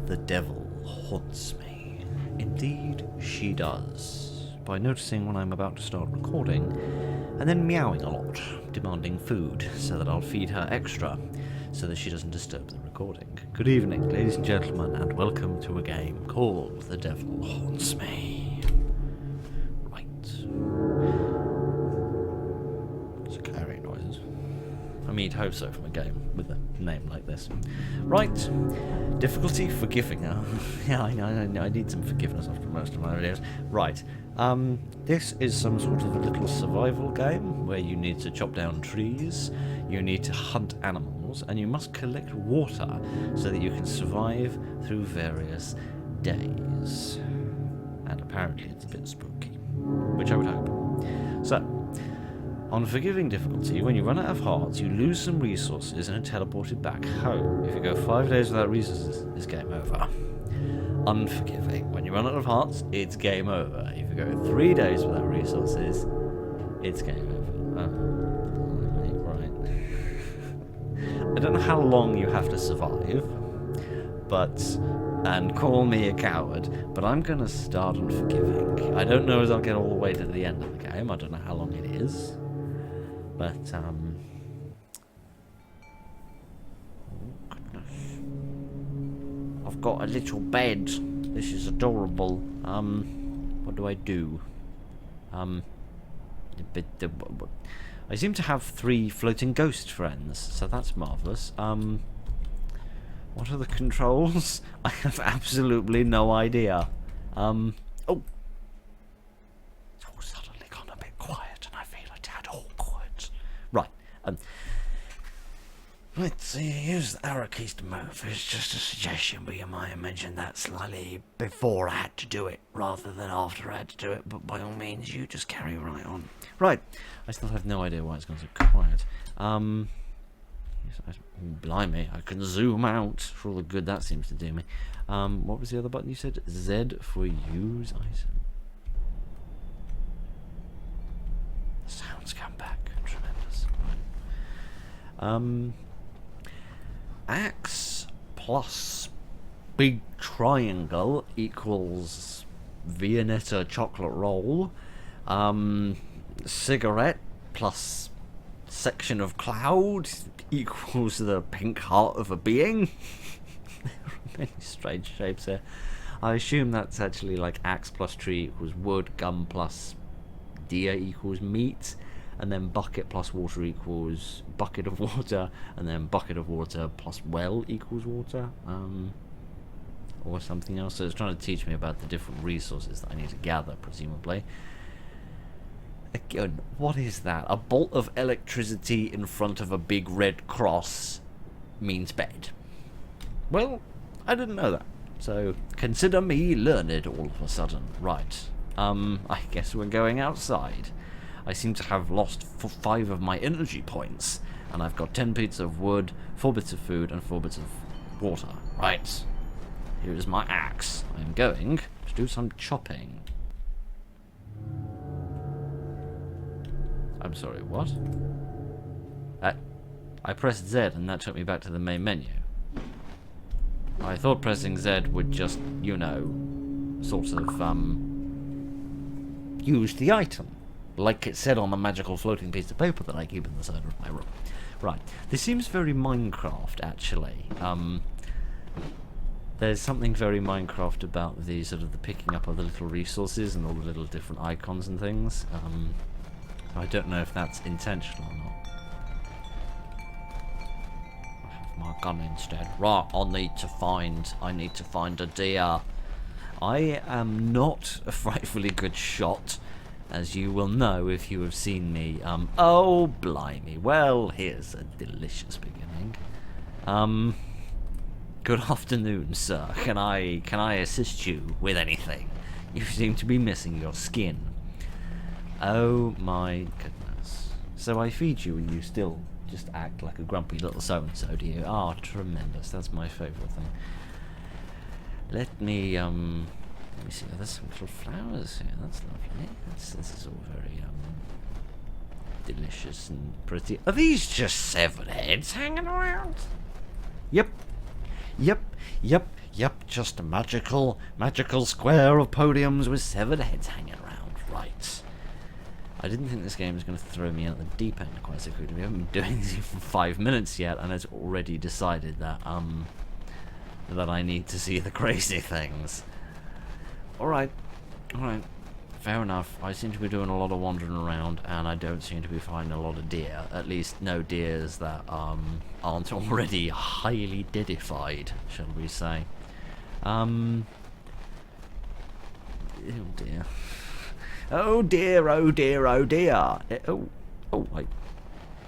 The devil haunts me. Indeed, she does. By noticing when I'm about to start recording, and then meowing a lot, demanding food, so that I'll feed her extra, so that she doesn't disturb the recording. Good evening, ladies and gentlemen, and welcome to a game called The Devil Haunts Me. Right. Scary noises. I mean, you'd hope so from a game with a name like this. Right. Difficulty, forgiving her. Yeah, I need some forgiveness after most of my videos. Right. This is some sort of a little survival game where you need to chop down trees, you need to hunt animals, and you must collect water so that you can survive through various days. And apparently it's a bit spooky, which I would hope. So, on forgiving difficulty, when you run out of hearts, you lose some resources and are teleported back home. If you go 5 days without resources, it's game over. Unforgiving. When you run out of hearts, it's game over. If you go 3 days without resources, it's game over. Right. I don't know how long you have to survive, and call me a coward, but I'm going to start unforgiving. I don't know as I'll get all the way to the end of the game. I don't know how long it is. But, oh goodness. I've got a little bed. This is adorable. What do I do? I seem to have 3 floating ghost friends, so that's marvellous. What are the controls? I have absolutely no idea. Oh! It's all suddenly gone a bit quiet and I feel a tad awkward. Right, let's see, use the arrow keys to move. It's just a suggestion, but you might have mentioned that slightly before I had to do it, rather than after I had to do it, but by all means, you just carry right on. Right, I still have no idea why it's gone so quiet. Blimey, I can zoom out for all the good that seems to do me. What was the other button you said? Z for use item. The sounds come back. Tremendous. Right. Axe plus big triangle equals Viennetta chocolate roll. Cigarette plus section of cloud equals the pink heart of a being. There are many strange shapes here. I assume that's actually like axe plus tree equals wood, gum plus deer equals meat, and then bucket plus water equals bucket of water, and then bucket of water plus well equals water, or something else. So it's trying to teach me about the different resources that I need to gather, presumably. Again, what is that? A bolt of electricity in front of a big red cross means bed. Well, I didn't know that. So, consider me learned all of a sudden. Right. I guess we're going outside. I seem to have lost 5 of my energy points, and I've got 10 bits of wood, 4 bits of food, and 4 bits of water. Right. Here is my axe. I'm going to do some chopping. I'm sorry, what? I pressed Z and that took me back to the main menu. I thought pressing Z would just, you know, sort of, use the item. Like it said on the magical floating piece of paper that I keep in the center of my room. Right. This seems very Minecraft, actually. There's something very Minecraft about the sort of the picking up of the little resources and all the little different icons and things. I don't know if that's intentional or not. I have my gun instead. Right, I need to find a deer. I am not a frightfully good shot, as you will know if you have seen me. Oh, blimey. Well, here's a delicious beginning. Good afternoon, sir. Can I assist you with anything? You seem to be missing your skin. Oh my goodness. So I feed you and you still just act like a grumpy little so-and-so, do you? Ah, oh, tremendous. That's my favourite thing. Let me see. There's some little flowers here. That's lovely. This is all very, delicious and pretty. Are these just 7 heads hanging around? Yep. Yep, just a magical square of podiums with severed heads hanging around. Right. I didn't think this game was going to throw me out the deep end quite so quickly. We haven't been doing this for 5 minutes yet, and it's already decided that that I need to see the crazy things. Alright. Fair enough. I seem to be doing a lot of wandering around, and I don't seem to be finding a lot of deer. At least no deers that aren't already highly deadified, shall we say. Oh dear. Oh dear, oh dear, oh dear.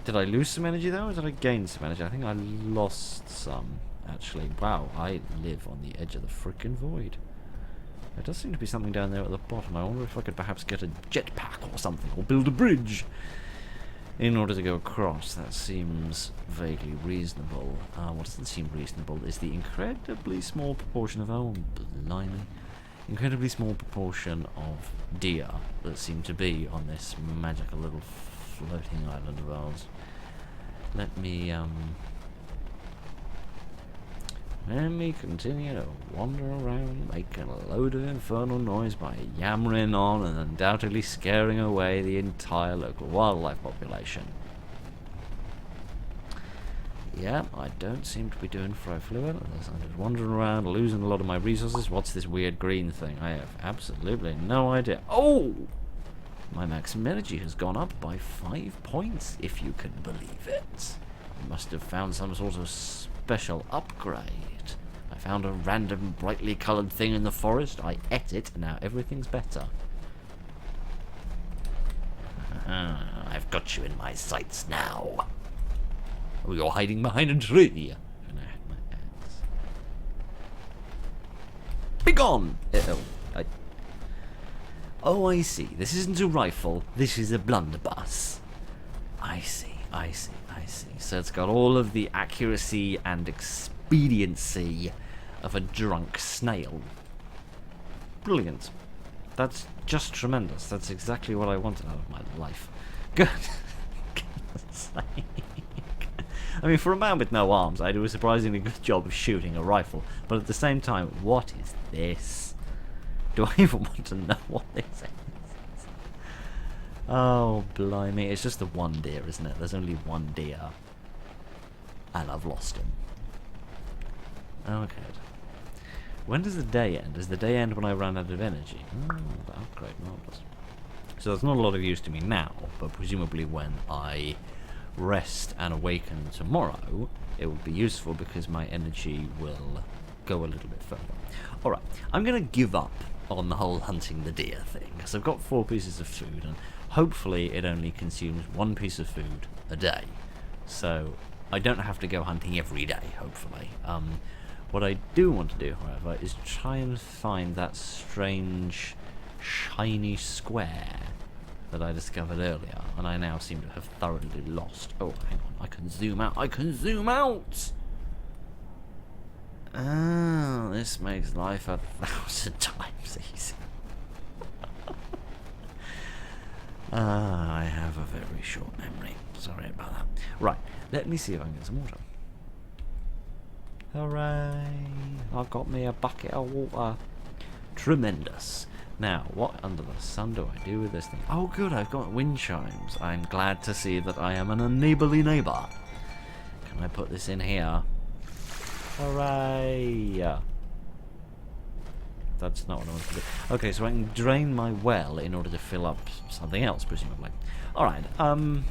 Did I lose some energy though, or did I gain some energy? I think I lost some, actually. Wow, I live on the edge of the frickin' void. There does seem to be something down there at the bottom. I wonder if I could perhaps get a jetpack or something, or build a bridge in order to go across. That seems vaguely reasonable. What doesn't seem reasonable is the incredibly small proportion of... oh, blimey. Incredibly small proportion of deer that seem to be on this magical little floating island of ours. Let me continue to wander around, making a load of infernal noise by yammering on and undoubtedly scaring away the entire local wildlife population. Yeah, I don't seem to be doing frightfully well at this. I'm just wandering around, losing a lot of my resources. What's this weird green thing? I have absolutely no idea. Oh! My maximum energy has gone up by 5 points, if you can believe it. I must have found some sort of special upgrade. I found a random brightly coloured thing in the forest. I ate it, and now everything's better. I've got you in my sights now. Oh, you're hiding behind a tree. Begone! Oh, I see. This isn't a rifle. This is a blunderbuss. I see. So it's got all of the accuracy and expediency of a drunk snail. Brilliant. That's just tremendous. That's exactly what I wanted out of my life. Good. Goodness sake. I mean, for a man with no arms, I do a surprisingly good job of shooting a rifle. But at the same time, what is this? Do I even want to know what this is? Oh, blimey. It's just the one deer, isn't it? There's only one deer. And I've lost him. Okay. When does the day end? Does the day end when I run out of energy? Oh, the upgrade, marvellous. So there's not a lot of use to me now, but presumably when I rest and awaken tomorrow, it will be useful because my energy will go a little bit further. Alright, I'm going to give up on the whole hunting the deer thing, because I've got 4 pieces of food, and hopefully it only consumes 1 piece of food a day. So I don't have to go hunting every day, hopefully. What I do want to do, however, is try and find that strange, shiny square that I discovered earlier, and I now seem to have thoroughly lost. Oh, hang on, I can zoom out. I can zoom out! Oh, this makes life 1,000 times easier. I have a very short memory. Sorry about that. Right, let me see if I can get some water. Hooray! I've got me a bucket of water. Tremendous. Now, what under the sun do I do with this thing? Oh good, I've got wind chimes. I'm glad to see that I am a neighbourly neighbour. Can I put this in here? Hooray! That's not what I want to do. Okay, so I can drain my well in order to fill up something else, presumably. Alright, can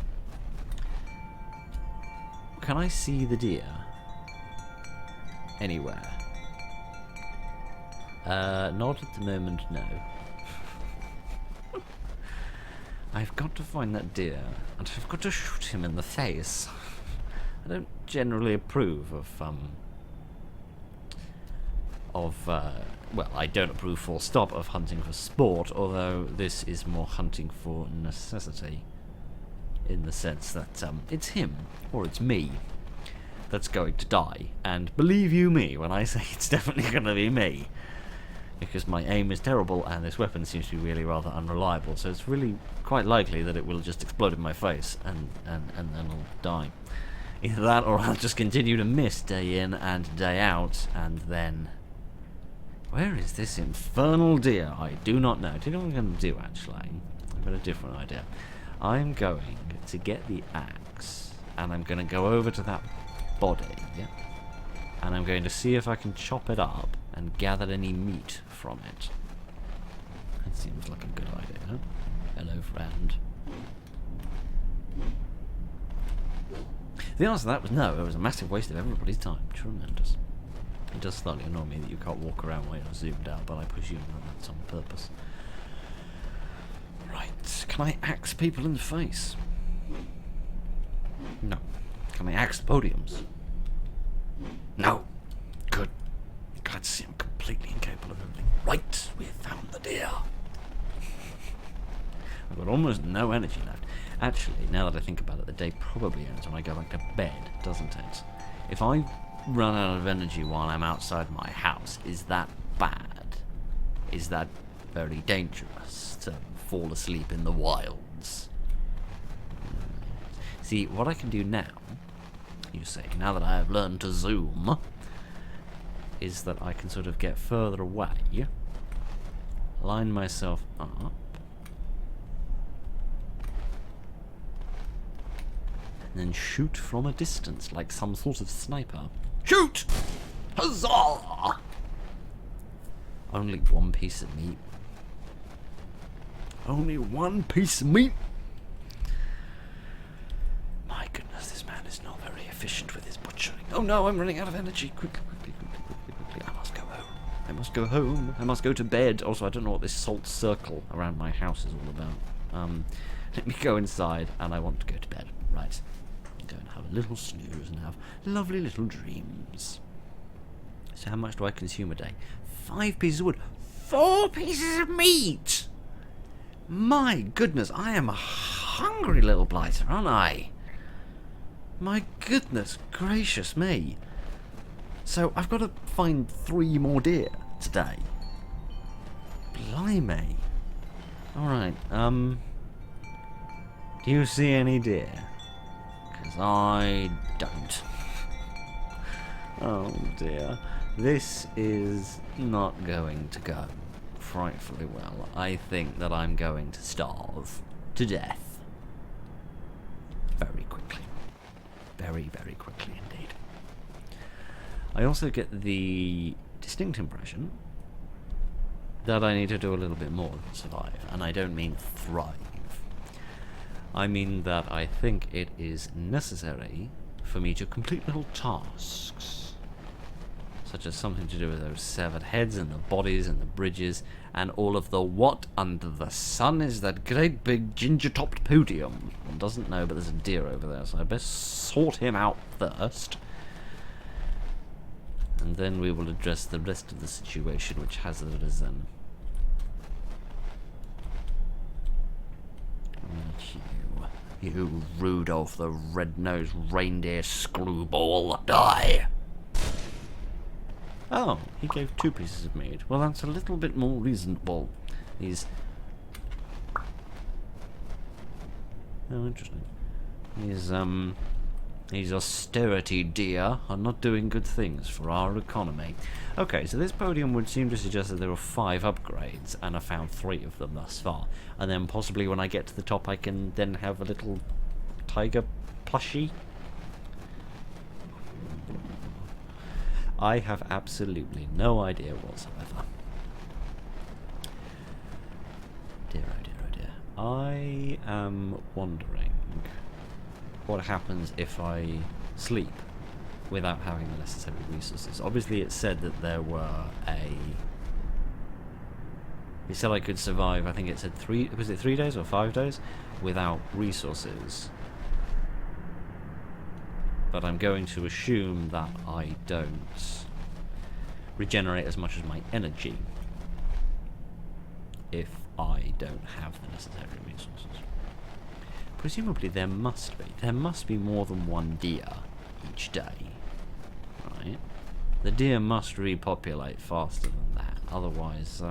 I see the deer? Anywhere? Not at the moment, no. I've got to find that deer, and I've got to shoot him in the face. I don't generally approve of, well, I don't approve full stop of hunting for sport, although this is more hunting for necessity, in the sense that it's him, or it's me, that's going to die. And believe you me when I say it's definitely going to be me, because my aim is terrible and this weapon seems to be really rather unreliable, so it's really quite likely that it will just explode in my face and then I'll die. Either that or I'll just continue to miss day in and day out, and then Where is this infernal deer? I do not know. Do you know what I'm going to do, actually? I've got a different idea. I'm going to get the axe, and I'm going to go over to that body, and I'm going to see if I can chop it up and gather any meat from it. That seems like a good idea. Hello, friend. The answer to that was no. It was a massive waste of everybody's time. Tremendous. It does slightly annoy me that you can't walk around while you're zoomed out, but I presume that that's on purpose. Right. Can I axe people in the face? No. Can I axe podiums? No. Good. Glad to see I'm completely incapable of everything. Right. We have found the deer. I've got almost no energy left. Actually, now that I think about it, the day probably ends when I go back to bed, doesn't it? If I run out of energy while I'm outside my house, is that bad? Is that very dangerous to fall asleep in the wilds? See, what I can do now, you see, now that I have learned to zoom, is that I can sort of get further away, line myself up, and then shoot from a distance like some sort of sniper. Shoot! Huzzah! Only one piece of meat. Only one piece of meat? My goodness, this man is not very efficient with his butchering. Oh no, I'm running out of energy. Quickly. I must go home. I must go home. I must go to bed. Also, I don't know what this salt circle around my house is all about. Let me go inside, and I want to go to bed. Right. Go and have a little snooze and have lovely little dreams. So how much do I consume a day? 5 pieces of wood. 4 pieces of meat! My goodness, I am a hungry little blighter, aren't I? My goodness gracious me. So I've got to find 3 more deer today. Blimey. Alright, do you see any deer? Because I don't. Oh dear. This is not going to go frightfully well. I think that I'm going to starve to death. Very quickly. Very, very quickly indeed. I also get the distinct impression that I need to do a little bit more than survive. And I don't mean thrive. I mean that I think it is necessary for me to complete little tasks, such as something to do with those severed heads and the bodies and the bridges and all of the what under the sun is that great big ginger-topped podium. One doesn't know, but there's a deer over there, so I best sort him out first. And then we will address the rest of the situation which has arisen. You Rudolph the Red-Nosed Reindeer screwball, die! Oh, he gave 2 pieces of meat. Well, that's a little bit more reasonable. He's... Oh, interesting. These austerity deer are not doing good things for our economy. Okay, so this podium would seem to suggest that there are 5 upgrades, and I found 3 of them thus far. And then possibly when I get to the top I can then have a little tiger plushie. I have absolutely no idea whatsoever. Dear, oh dear, oh dear. I am wondering what happens if I sleep without having the necessary resources. Obviously it said that there were it said I could survive, I think it said 3 days or 5 days without resources. But I'm going to assume that I don't regenerate as much as my energy if I don't have the necessary resources. Presumably there must be more than 1 deer each day, right? The deer must repopulate faster than that, otherwise,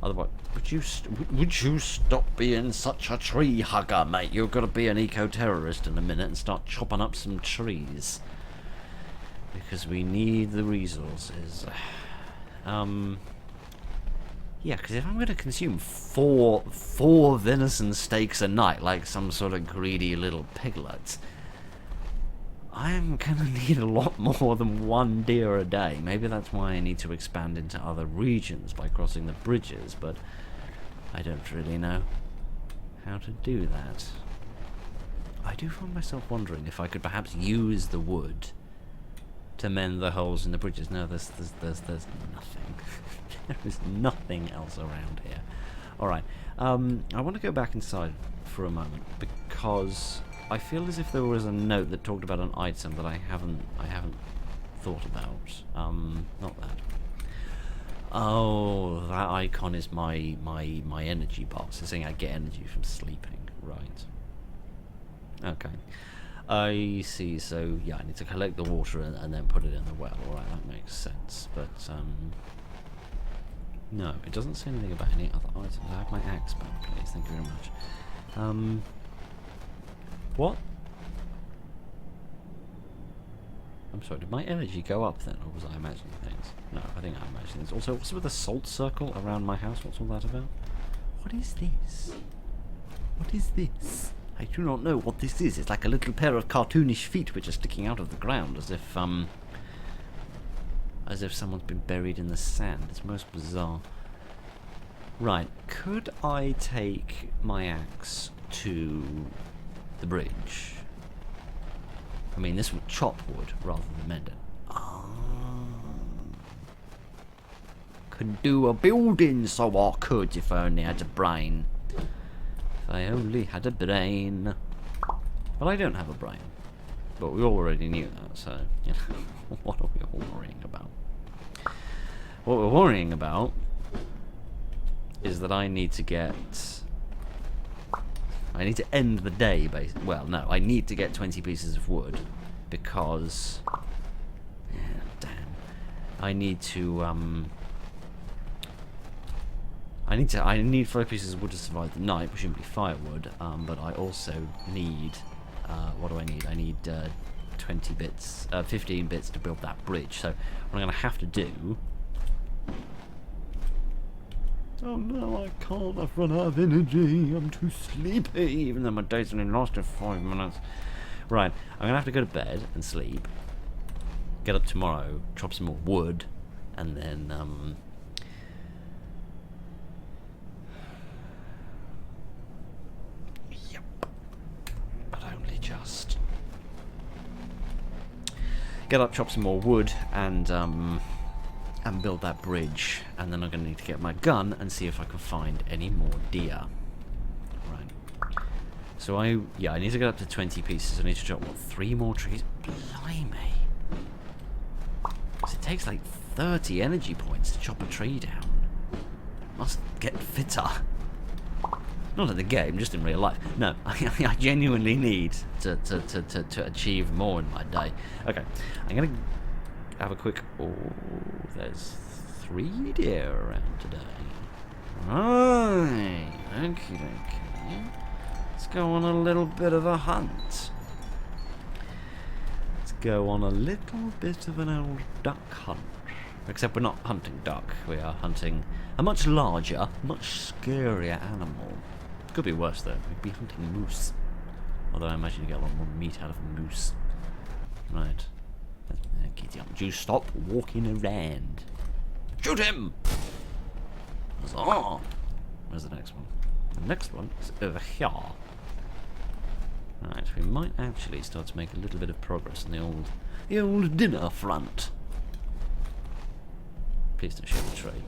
would you stop being such a tree hugger, mate? You're gonna be an eco-terrorist in a minute and start chopping up some trees. Because we need the resources. Yeah, because if I'm going to consume four venison steaks a night, like some sort of greedy little piglet, I'm going to need a lot more than one deer a day. Maybe that's why I need to expand into other regions by crossing the bridges, but I don't really know how to do that. I do find myself wondering if I could perhaps use the wood to mend the holes in the bridges. No, there's nothing. There is nothing else around here. Alright, I want to go back inside for a moment, because I feel as if there was a note that talked about an item that I haven't thought about. Not that. Oh, that icon is my energy box. It's saying I get energy from sleeping. Right. Okay. I see, so yeah, I need to collect the water and then put it in the well. Alright, that makes sense. But, no, it doesn't say anything about any other items. I have my axe back, please. Thank you very much. What? I'm sorry, did my energy go up then, or was I imagining things? No, I think I'm imagining things. Also, what's with the salt circle around my house? What's all that about? What is this? What is this? I do not know what this is. It's like a little pair of cartoonish feet which are sticking out of the ground, as if someone's been buried in the sand. It's most bizarre. Right, could I take my axe to the bridge? I mean, this would chop wood rather than mend it. Could do a building, so I could, if I only had a brain. If I only had a brain. Well, I don't have a brain. But we already knew that, so, you know, what are we all worrying about? What we're worrying about is that I need to end the day, basically. Well, no, I need to get 20 pieces of wood, because... yeah, damn. I need 5 pieces of wood to survive the night, which shouldn't be firewood, but I also need... what do I need? I need 20 bits, 15 bits to build that bridge, so what I'm going to have to do... Oh no, I can't, I've run out of energy, I'm too sleepy, even though my day's only lasted 5 minutes. Right, I'm going to have to go to bed and sleep, get up tomorrow, chop some more wood, and then, yep, but only just. Get up, chop some more wood, and build that bridge, and then I'm going to need to get my gun and see if I can find any more deer. Right. So I need to get up to 20 pieces. I need to chop, what, 3 more trees? Blimey. So it takes like 30 energy points to chop a tree down. Must get fitter. Not in the game, just in real life. No, I genuinely need to achieve more in my day. Okay, I'm going to have a quick... Oh, there's 3 deer around today. Right, okay. Let's go on a little bit of a hunt. Let's go on a little bit of an old duck hunt. Except we're not hunting duck, we are hunting a much larger, much scarier animal. Could be worse though, we'd be hunting moose. Although I imagine you get a lot more meat out of a moose. Right. Kitty, don't you stop walking around. Shoot him! Huzzah! Where's the next one? The next one is over here. Right, we might actually start to make a little bit of progress on the old dinner front. Please don't shoot the tree.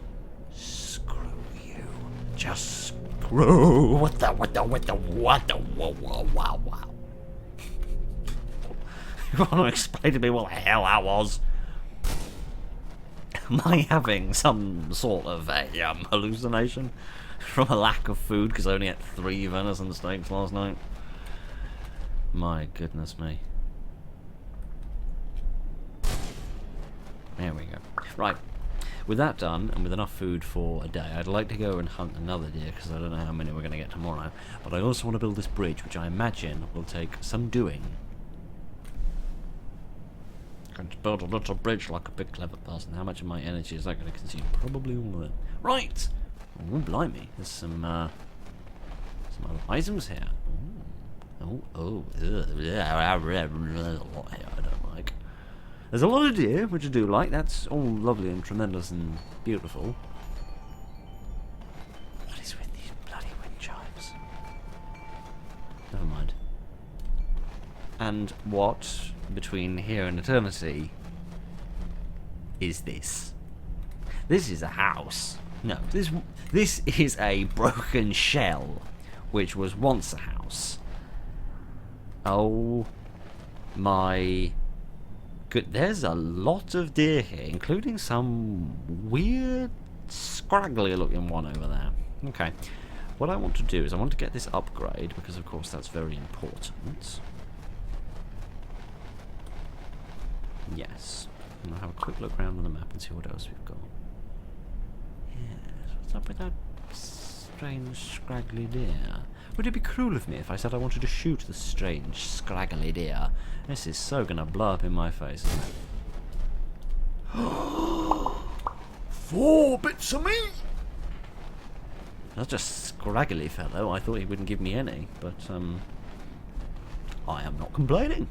Screw you. Just screw. What the, wow. You want to explain to me what the hell that was? Am I having some sort of a hallucination from a lack of food because I only ate 3 venison steaks last night? My goodness me. There we go. Right. With that done, and with enough food for a day, I'd like to go and hunt another deer, because I don't know how many we're going to get tomorrow. But I also want to build this bridge, which I imagine will take some doing. I can build a little bridge like a big clever person. How much of my energy is that going to consume? Probably all of it. Right! Oh, blimey. There's some other items here. There's a lot here I don't like. There's a lot of deer, which I do like. That's all lovely and tremendous and beautiful. What is with these bloody wind chimes? Never mind. And what, between here and eternity, is this? This is a house. No, this is a broken shell, which was once a house. Oh my good, there's a lot of deer here, including some weird, scraggly looking one over there. Okay, what I want to do is I want to get this upgrade, because of course that's very important. Yes, I'm going to have a quick look around on the map and see what else we've got. Yes, what's up with that strange, scraggly deer? Would it be cruel of me if I said I wanted to shoot the strange, scraggly deer? This is so gonna blow up in my face, isn't it? 4 bits of meat! That's just scraggly fellow. I thought he wouldn't give me any, but I am not complaining.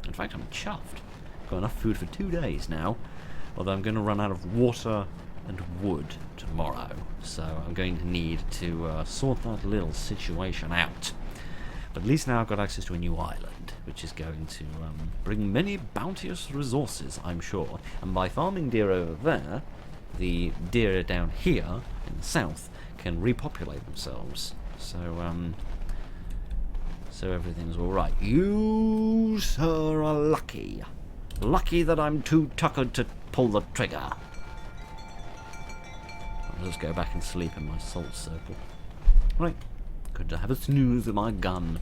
In fact, I'm chuffed. Got enough food for 2 days now, although I'm going to run out of water and wood tomorrow, so I'm going to need to sort that little situation out. But at least now I've got access to a new island, which is going to bring many bounteous resources, I'm sure. And by farming deer over there, the deer down here in the south can repopulate themselves. So so everything's all right. You, sir, are lucky. Lucky that I'm too tuckered to pull the trigger. I'll just go back and sleep in my salt circle. Right, good to have a snooze at my gun.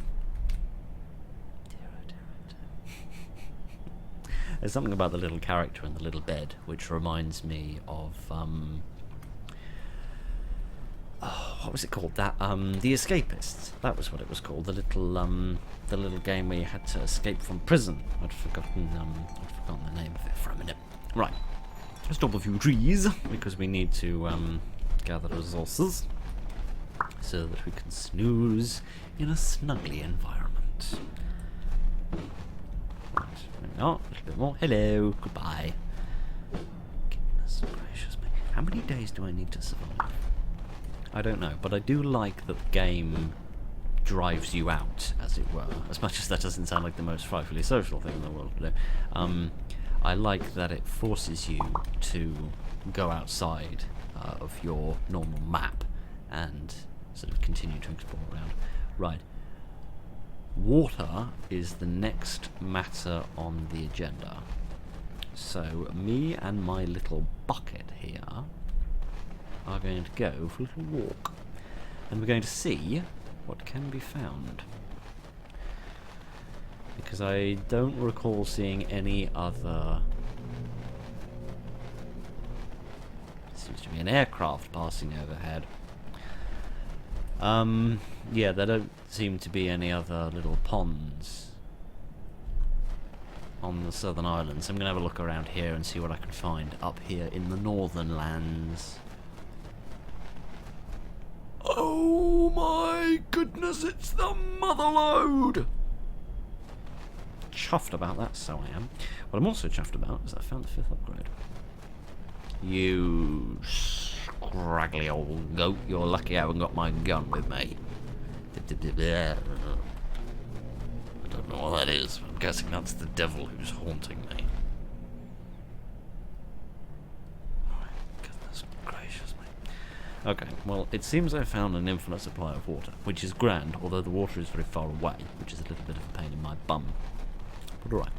There's something about the little character in the little bed which reminds me of what was it called? That The Escapists. That was what it was called. The little game where you had to escape from prison. I'd forgotten the name of it for a minute. Right. Stop a few trees because we need to gather resources so that we can snooze in a snuggly environment. Right, maybe not. A little bit more. Hello. Goodbye. Goodness gracious me. How many days do I need to survive? I don't know, but I do like that the game drives you out, as it were. As much as that doesn't sound like the most frightfully social thing in the world to do. I like that it forces you to go outside of your normal map and sort of continue to explore around. Right. Water is the next matter on the agenda. So me and my little bucket here are going to go for a little walk. And we're going to see what can be found. Because I don't recall seeing any other... Seems to be an aircraft passing overhead. Yeah, there don't seem to be any other little ponds on the southern islands. So I'm going to have a look around here and see what I can find up here in the northern lands. Oh my goodness, it's the motherlode! Chuffed about that, so I am. What I'm also chuffed about is that I found the 5th upgrade. You scraggly old goat, you're lucky I haven't got my gun with me. I don't know what that is, but I'm guessing that's the devil who's haunting me. Goodness gracious me. Okay, well, it seems I found an infinite supply of water, which is grand, although the water is very far away, which is a little bit of a pain in my bum. But alright.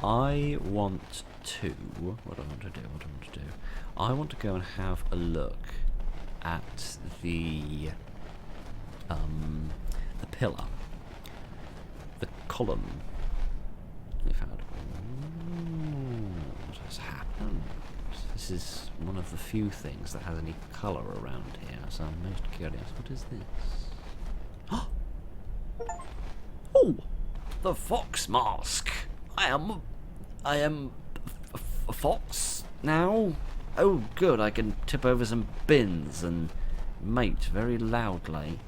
I want to... What do I want to do? I want to go and have a look at the pillar. The column. We found... What has happened? This is one of the few things that has any colour around here, so I'm most curious. What is this? Oh! The fox mask! I am I am a fox now? Oh, good, I can tip over some bins and mate very loudly.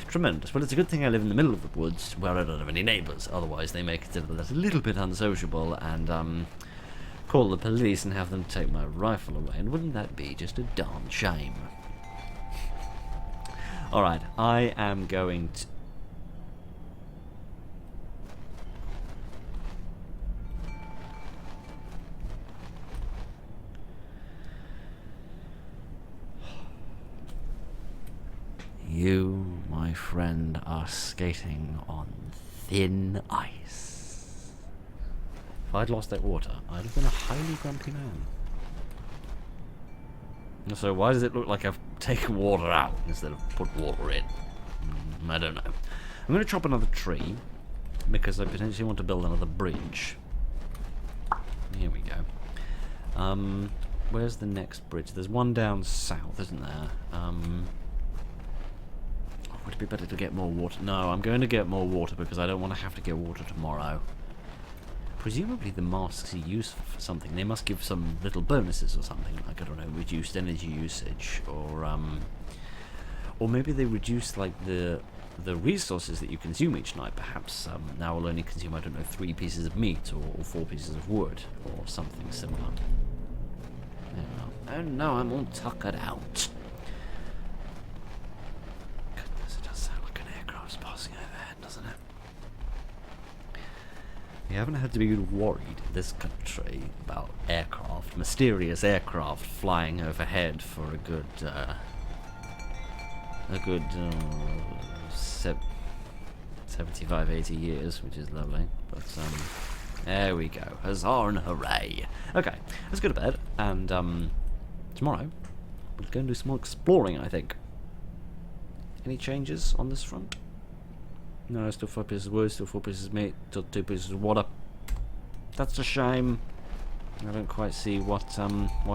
Tremendous. Well, it's a good thing I live in the middle of the woods where I don't have any neighbours. Otherwise, they may consider that a little bit unsociable and, call the police and have them take my rifle away. And wouldn't that be just a darn shame? Alright, I am going to... You, my friend, are skating on thin ice. If I'd lost that water, I'd have been a highly grumpy man. So why does it look like I've taken water out instead of put water in? I don't know. I'm going to chop another tree, because I potentially want to build another bridge. Here we go. Where's the next bridge? There's one down south, isn't there? Would it be better to get more water? No, I'm going to get more water because I don't want to have to get water tomorrow. Presumably the masks are useful for something. They must give some little bonuses or something, like, I don't know, reduced energy usage, or maybe they reduce, like, the resources that you consume each night. Perhaps now I'll only consume, I don't know, 3 pieces of meat or 4 pieces of wood or something similar. Oh no, I'm all tuckered out. You haven't had to be worried in this country about aircraft, mysterious aircraft flying overhead for a good 75, 80 years, which is lovely. But there we go. Huzzah and hooray. Okay, let's go to bed, and tomorrow we'll go and do some more exploring, I think. Any changes on this front? No, still 4 pieces of wood, still 4 pieces of meat, still 2 pieces of water. That's a shame. I don't quite see what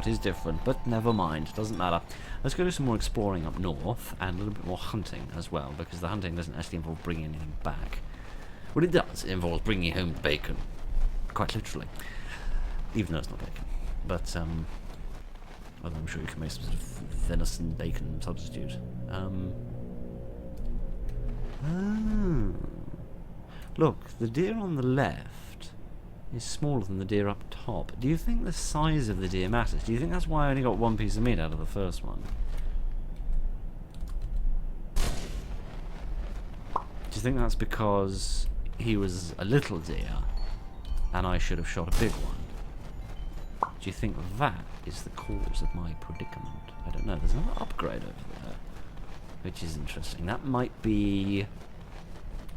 is different, but never mind, doesn't matter. Let's go do some more exploring up north, and a little bit more hunting as well, because the hunting doesn't actually involve bringing anything back. Well, it does. It involves bringing home bacon. Quite literally. Even though it's not bacon. But, although I'm sure you can make some sort of venison bacon substitute. Look, the deer on the left is smaller than the deer up top. Do you think the size of the deer matters? Do you think that's why I only got 1 piece of meat out of the first one? Do you think that's because he was a little deer and I should have shot a big one? Do you think that is the cause of my predicament? I don't know. There's another upgrade over there, which is interesting. That might be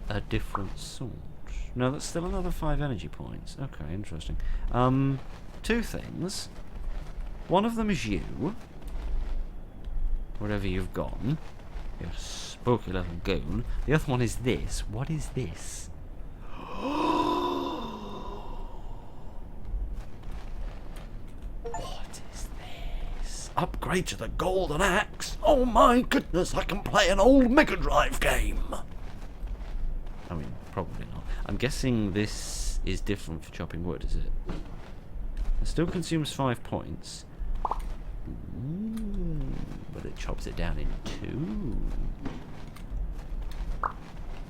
a different sort. No, that's still another 5 energy points. Okay, interesting. 2 things. One of them is you. Wherever you've gone. You spooky little goon. The other one is this. What is this? What is this? Upgrade to the golden axe. Oh my goodness, I can play an old Mega Drive game. I mean, probably not. I'm guessing this is different for chopping wood, is it? It still consumes 5 points. Ooh, but it chops it down in 2.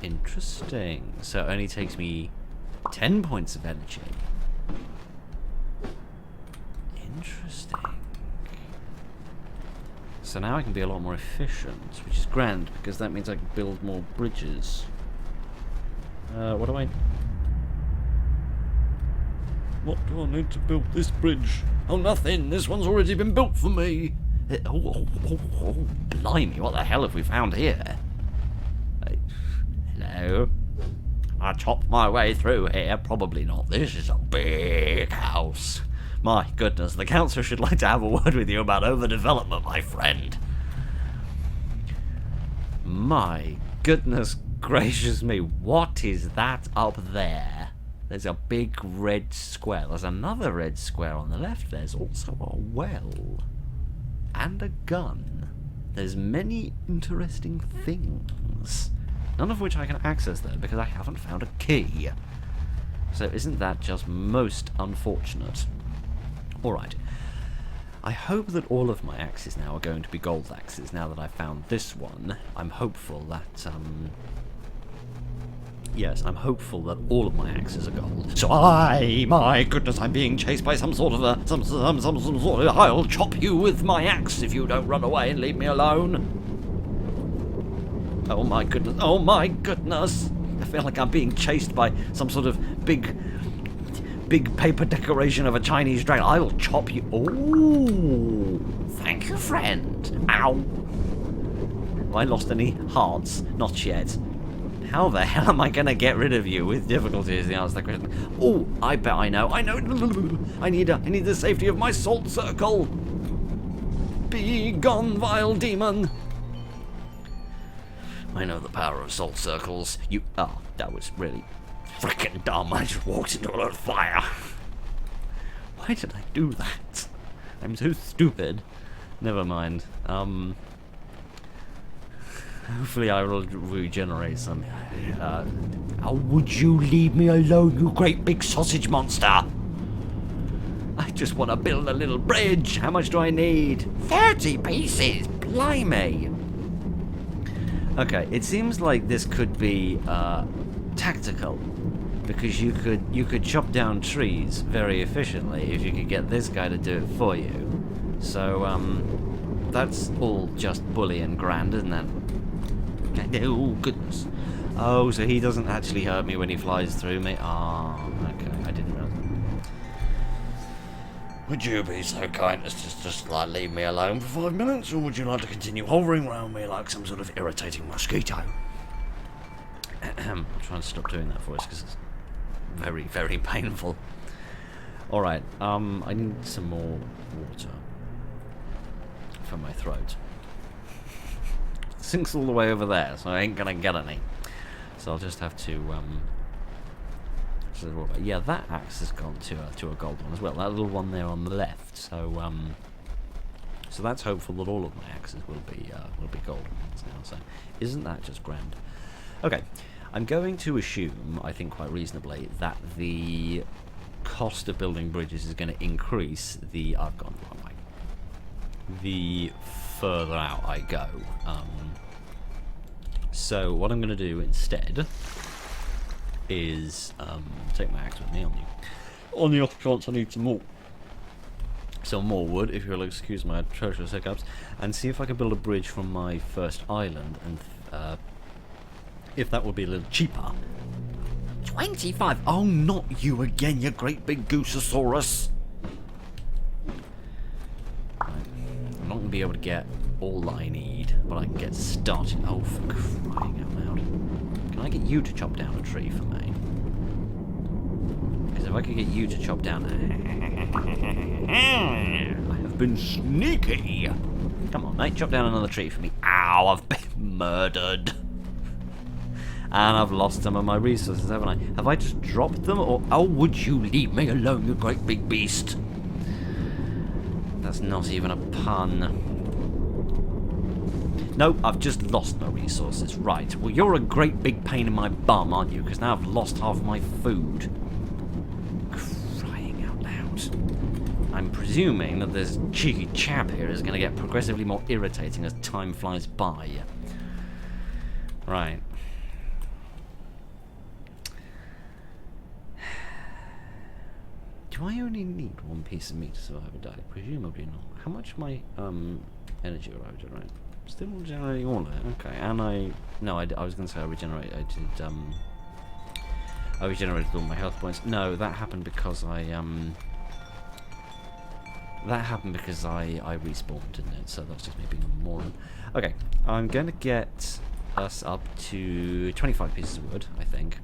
Interesting. So it only takes me 10 points of energy. Interesting. So now I can be a lot more efficient, which is grand, because that means I can build more bridges. What do I need to build this bridge? Oh, nothing. This one's already been built for me. Oh, blimey, what the hell have we found here? Hello? I chopped my way through here. Probably not. This is a big house. My goodness, the council should like to have a word with you about overdevelopment, my friend. My goodness gracious me, what is that up there? There's a big red square. There's another red square on the left. There's also a well. And a gun. There's many interesting things. None of which I can access there because I haven't found a key. So isn't that just most unfortunate? Alright. I hope that all of my axes now are going to be gold axes. Now that I've found this one, I'm hopeful that, yes, I'm hopeful that all of my axes are gold. So my goodness, I'm being chased by some sort of some sort of, I'll chop you with my axe if you don't run away and leave me alone. Oh my goodness, oh my goodness. I feel like I'm being chased by some sort of big paper decoration of a Chinese dragon. I will chop you. Oh, thank you, friend. Ow. Have I lost any hearts? Not yet. How the hell am I going to get rid of you with difficulty is the answer to that question. Oh, I bet I know. I know. I need the safety of my salt circle. Be gone, vile demon. I know the power of salt circles. That was really freaking dumb. I just walked into a lot of fire. Why did I do that? I'm so stupid. Never mind. Hopefully I will regenerate some. How would you leave me alone, you great big sausage monster? I just want to build a little bridge. How much do I need? 30 pieces. Blimey. Okay, it seems like this could be tactical, because you could chop down trees very efficiently if you could get this guy to do it for you. So that's all just bully and grand, isn't it? Oh goodness. Oh, so he doesn't actually hurt me when he flies through me. Oh, okay, I didn't know. Would you be so kind as to just like leave me alone for 5 minutes, or would you like to continue hovering around me like some sort of irritating mosquito? I'm trying to stop doing that voice because it's very, very painful. Alright, I need some more water for my throat. It sinks all the way over there, so I ain't gonna get any. So I'll just have to, yeah, that axe has gone to a gold one as well. That little one there on the left. So so that's hopeful that all of my axes will be gold ones now. So isn't that just grand? Okay, I'm going to assume, I think quite reasonably, that the cost of building bridges is going to increase the I've gone the wrong way. The further out I go. So what I'm going to do instead is take my axe with me on the off chance I need some more wood, if you'll excuse my atrocious hiccups, and see if I can build a bridge from my first island, and if that would be a little cheaper. 25! Oh, not you again, you great big gooseosaurus! Right. I'm not going to be able to get all that I need, but I can get started. Oh, for crying out loud. Can I get you to chop down a tree for me? Because if I could get you to chop down... I have been sneaky! Come on, mate, chop down another tree for me. Ow, I've been murdered! And I've lost some of my resources, haven't I? Have I just dropped them, or... Oh, would you leave me alone, you great big beast? That's not even a pun. No, I've just lost my resources. Right, well, you're a great big pain in my bum, aren't you? Because now I've lost half my food. Crying out loud. I'm presuming that this cheeky chap here is going to get progressively more irritating as time flies by. Right. Do I only need one piece of meat to survive a day? Presumably not. How much of my energy will I regenerate? Still regenerating all of it. Okay, and I was going to say I regenerated all my health points. No, that happened because I respawned, didn't it? So that's just me being a moron. Okay, I'm going to get us up to 25 pieces of wood, I think.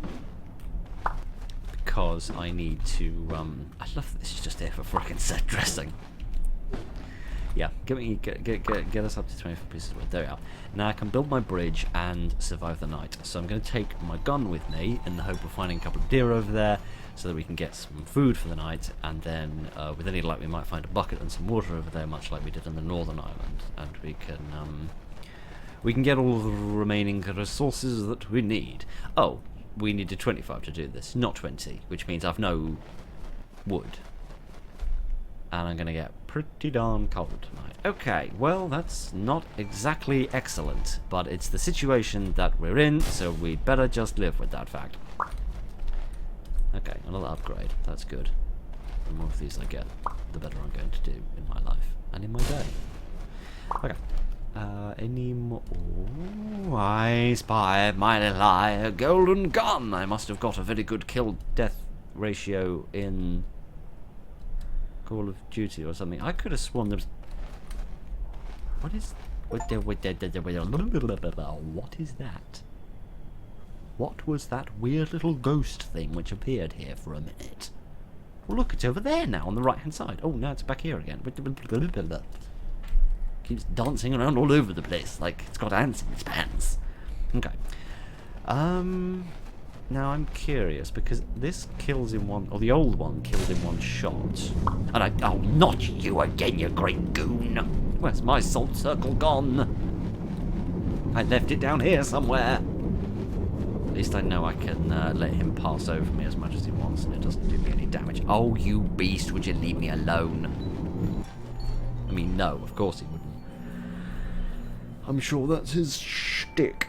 Because I need to, I love that this is just here for frickin' set dressing. Yeah, get us up to 25 pieces of wood. There we are. Now I can build my bridge and survive the night. So I'm going to take my gun with me in the hope of finding a couple of deer over there so that we can get some food for the night, and then with any luck we might find a bucket and some water over there, much like we did in the Northern Island, and we can get all of the remaining resources that we need. Oh, we needed 25 to do this, not 20, which means I've no wood. And I'm going to get pretty darn cold tonight. Okay, well, that's not exactly excellent, but it's the situation that we're in, so we'd better just live with that fact. Okay, another upgrade. That's good. The more of these I get, the better I'm going to do in my life and in my day. Okay. Any more? I spy my little eye, a golden gun. I must have got a very good kill-death ratio in Call of Duty or something. I could have sworn there was... What is... What is that? What was that weird little ghost thing which appeared here for a minute? Well, look, it's over there now on the right-hand side. Oh, now it's back here again. Keeps dancing around all over the place like it's got ants in its pants. Okay. Now I'm curious because this kills in one, or the old one killed in one shot. And oh, not you again, you great goon! Where's my salt circle gone? I left it down here somewhere. At least I know I can let him pass over me as much as he wants, and it doesn't do me any damage. Oh, you beast! Would you leave me alone? I mean, no, of course he wouldn't. I'm sure that's his shtick.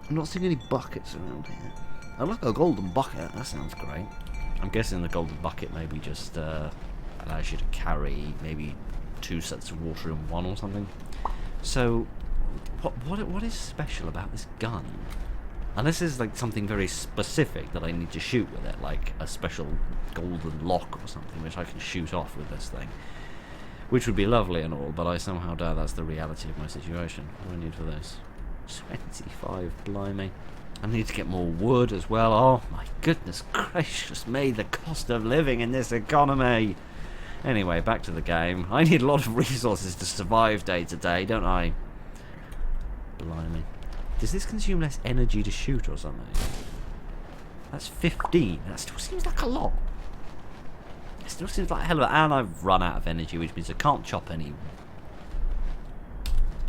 I'm not seeing any buckets around here. I like a golden bucket. That sounds great. I'm guessing the golden bucket maybe just allows you to carry maybe 2 sets of water in one or something. So, what is special about this gun? Unless there's like something very specific that I need to shoot with it, like a special golden lock or something, which I can shoot off with this thing. Which would be lovely and all, but I somehow doubt that's the reality of my situation. What do I need for this? 25, blimey. I need to get more wood as well. Oh my goodness gracious me, the cost of living in this economy. Anyway, back to the game. I need a lot of resources to survive day to day, don't I? Blimey. Does this consume less energy to shoot or something? That's 15. That still seems like a lot. It still seems like a hell of a... And I've run out of energy, which means I can't chop any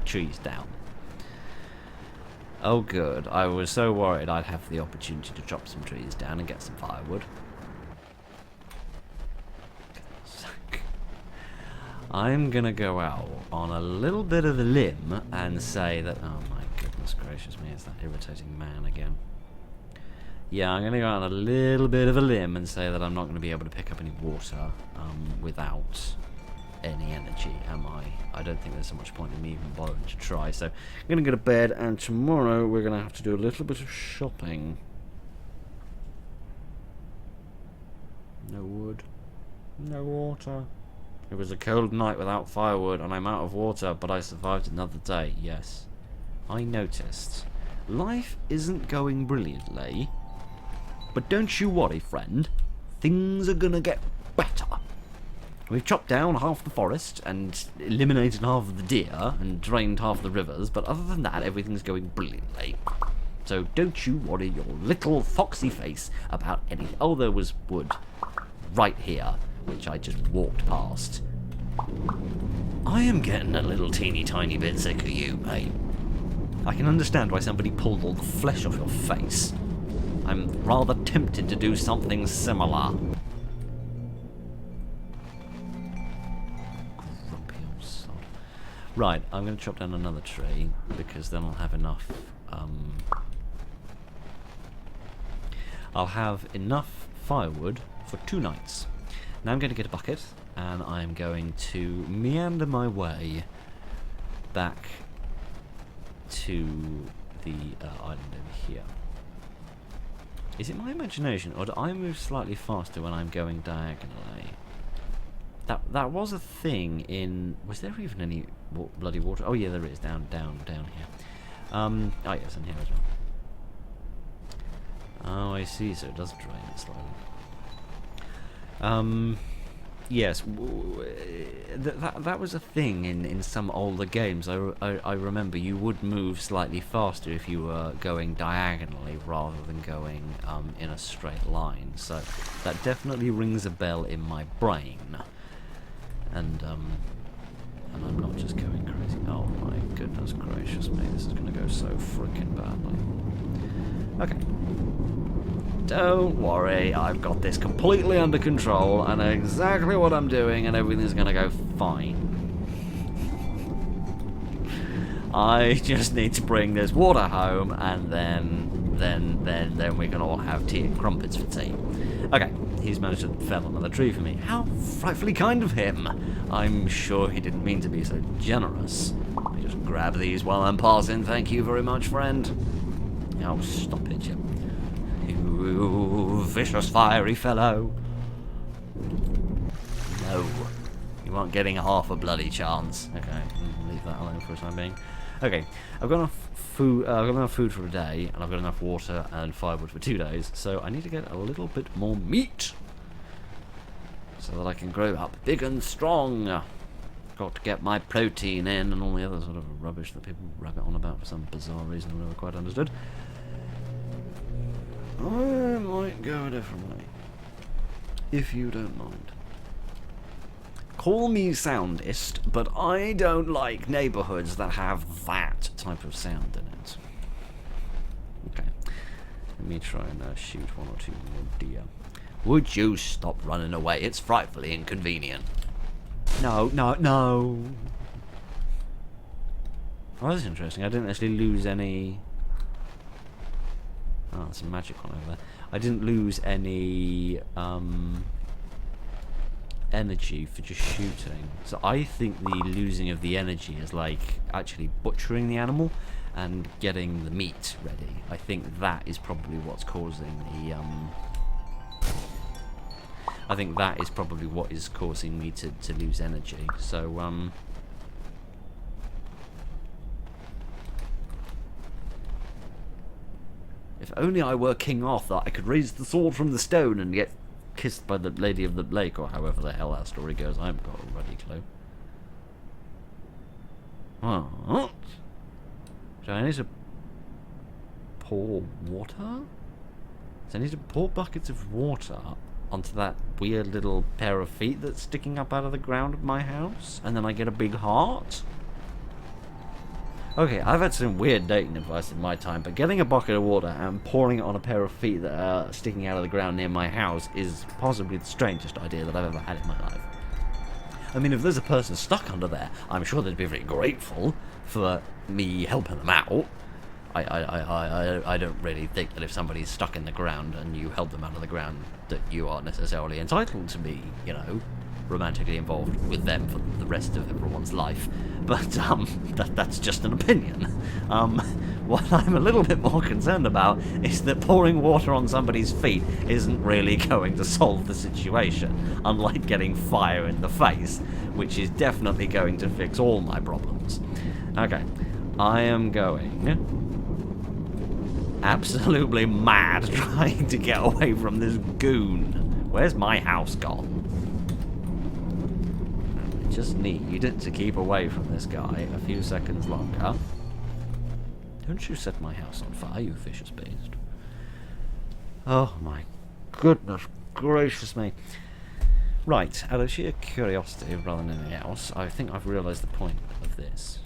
trees down. Oh good. I was so worried I'd have the opportunity to chop some trees down and get some firewood. I'm gonna go out on a little bit of a limb and say that... Oh my goodness gracious me, it's that irritating man again. Yeah, I'm gonna go out on a little bit of a limb and say that I'm not gonna be able to pick up any water without any energy, am I? I don't think there's so much point in me even bothering to try, so I'm gonna go to bed, and tomorrow we're gonna have to do a little bit of shopping. No wood, no water. It was a cold night without firewood and I'm out of water, but I survived another day. Yes, I noticed. Life isn't going brilliantly, but don't you worry, friend, things are gonna get better. We've chopped down half the forest and eliminated half of the deer and drained half the rivers, but other than that, everything's going brilliantly. So don't you worry your little foxy face about anything. Oh, there was wood right here, which I just walked past. I am getting a little teeny tiny bit sick of you, mate. I can understand why somebody pulled all the flesh off your face. I'm rather tempted to do something similar. Right, I'm going to chop down another tree, because then I'll have enough, I'll have enough firewood for 2 nights. Now I'm going to get a bucket, and I'm going to meander my way back to the island over here. Is it my imagination, or do I move slightly faster when I'm going diagonally? That was a thing in... Was there even any bloody water? Oh yeah, there is, down here. Oh yes, and here as well. Oh, I see, so it does drain it slowly. Yes, that was a thing in some older games. I remember you would move slightly faster if you were going diagonally rather than going in a straight line. So that definitely rings a bell in my brain. And I'm not just going crazy. Oh my goodness gracious me, this is going to go so freaking badly. Okay. Don't worry, I've got this completely under control. I know exactly what I'm doing, and everything's gonna go fine. I just need to bring this water home, and then we can all have tea and crumpets for tea. Okay, he's managed to fell another tree for me. How frightfully kind of him. I'm sure he didn't mean to be so generous. I just grab these while I'm passing. Thank you very much, friend. Oh, stop it, you vicious, fiery fellow. No, you aren't getting half a bloody chance. Okay, leave that alone for the time being. Okay, I've got enough food. I've got enough food for a day, and I've got enough water and firewood for 2 days. So I need to get a little bit more meat, so that I can grow up big and strong. Got to get my protein in, and all the other sort of rubbish that people rabbit on about for some bizarre reason I've never quite understood. I might go a different way, if you don't mind. Call me soundist, but I don't like neighbourhoods that have that type of sound in it. Okay, let me try and shoot 1 or 2 more deer. Would you stop running away? It's frightfully inconvenient. No, no, no. Oh, that's interesting. I didn't actually lose any... Oh, there's some magic one over there. I didn't lose any energy for just shooting. So I think the losing of the energy is like actually butchering the animal and getting the meat ready. I think that is probably what's causing the I think that is probably what is causing me to lose energy. So if only I were King Arthur, I could raise the sword from the stone and get kissed by the Lady of the Lake, or however the hell that story goes. I haven't got a bloody clue. What? Do I need to pour water? So I need to pour buckets of water onto that weird little pair of feet that's sticking up out of the ground of my house, and then I get a big heart? Okay, I've had some weird dating advice in my time, but getting a bucket of water and pouring it on a pair of feet that are sticking out of the ground near my house is possibly the strangest idea that I've ever had in my life. I mean, if there's a person stuck under there, I'm sure they'd be very grateful for me helping them out. I don't really think that if somebody's stuck in the ground and you help them out of the ground, that you are necessarily entitled to be, you know, romantically involved with them for the rest of everyone's life. But that's just an opinion. What I'm a little bit more concerned about is that pouring water on somebody's feet isn't really going to solve the situation, unlike getting fire in the face, which is definitely going to fix all my problems. Okay, I am going absolutely mad trying to get away from this goon. Where's my house gone? I just need to keep away from this guy a few seconds longer. Don't you set my house on fire, you vicious beast. Oh my goodness gracious me. Right, out of sheer curiosity rather than anything else, I think I've realised the point of this.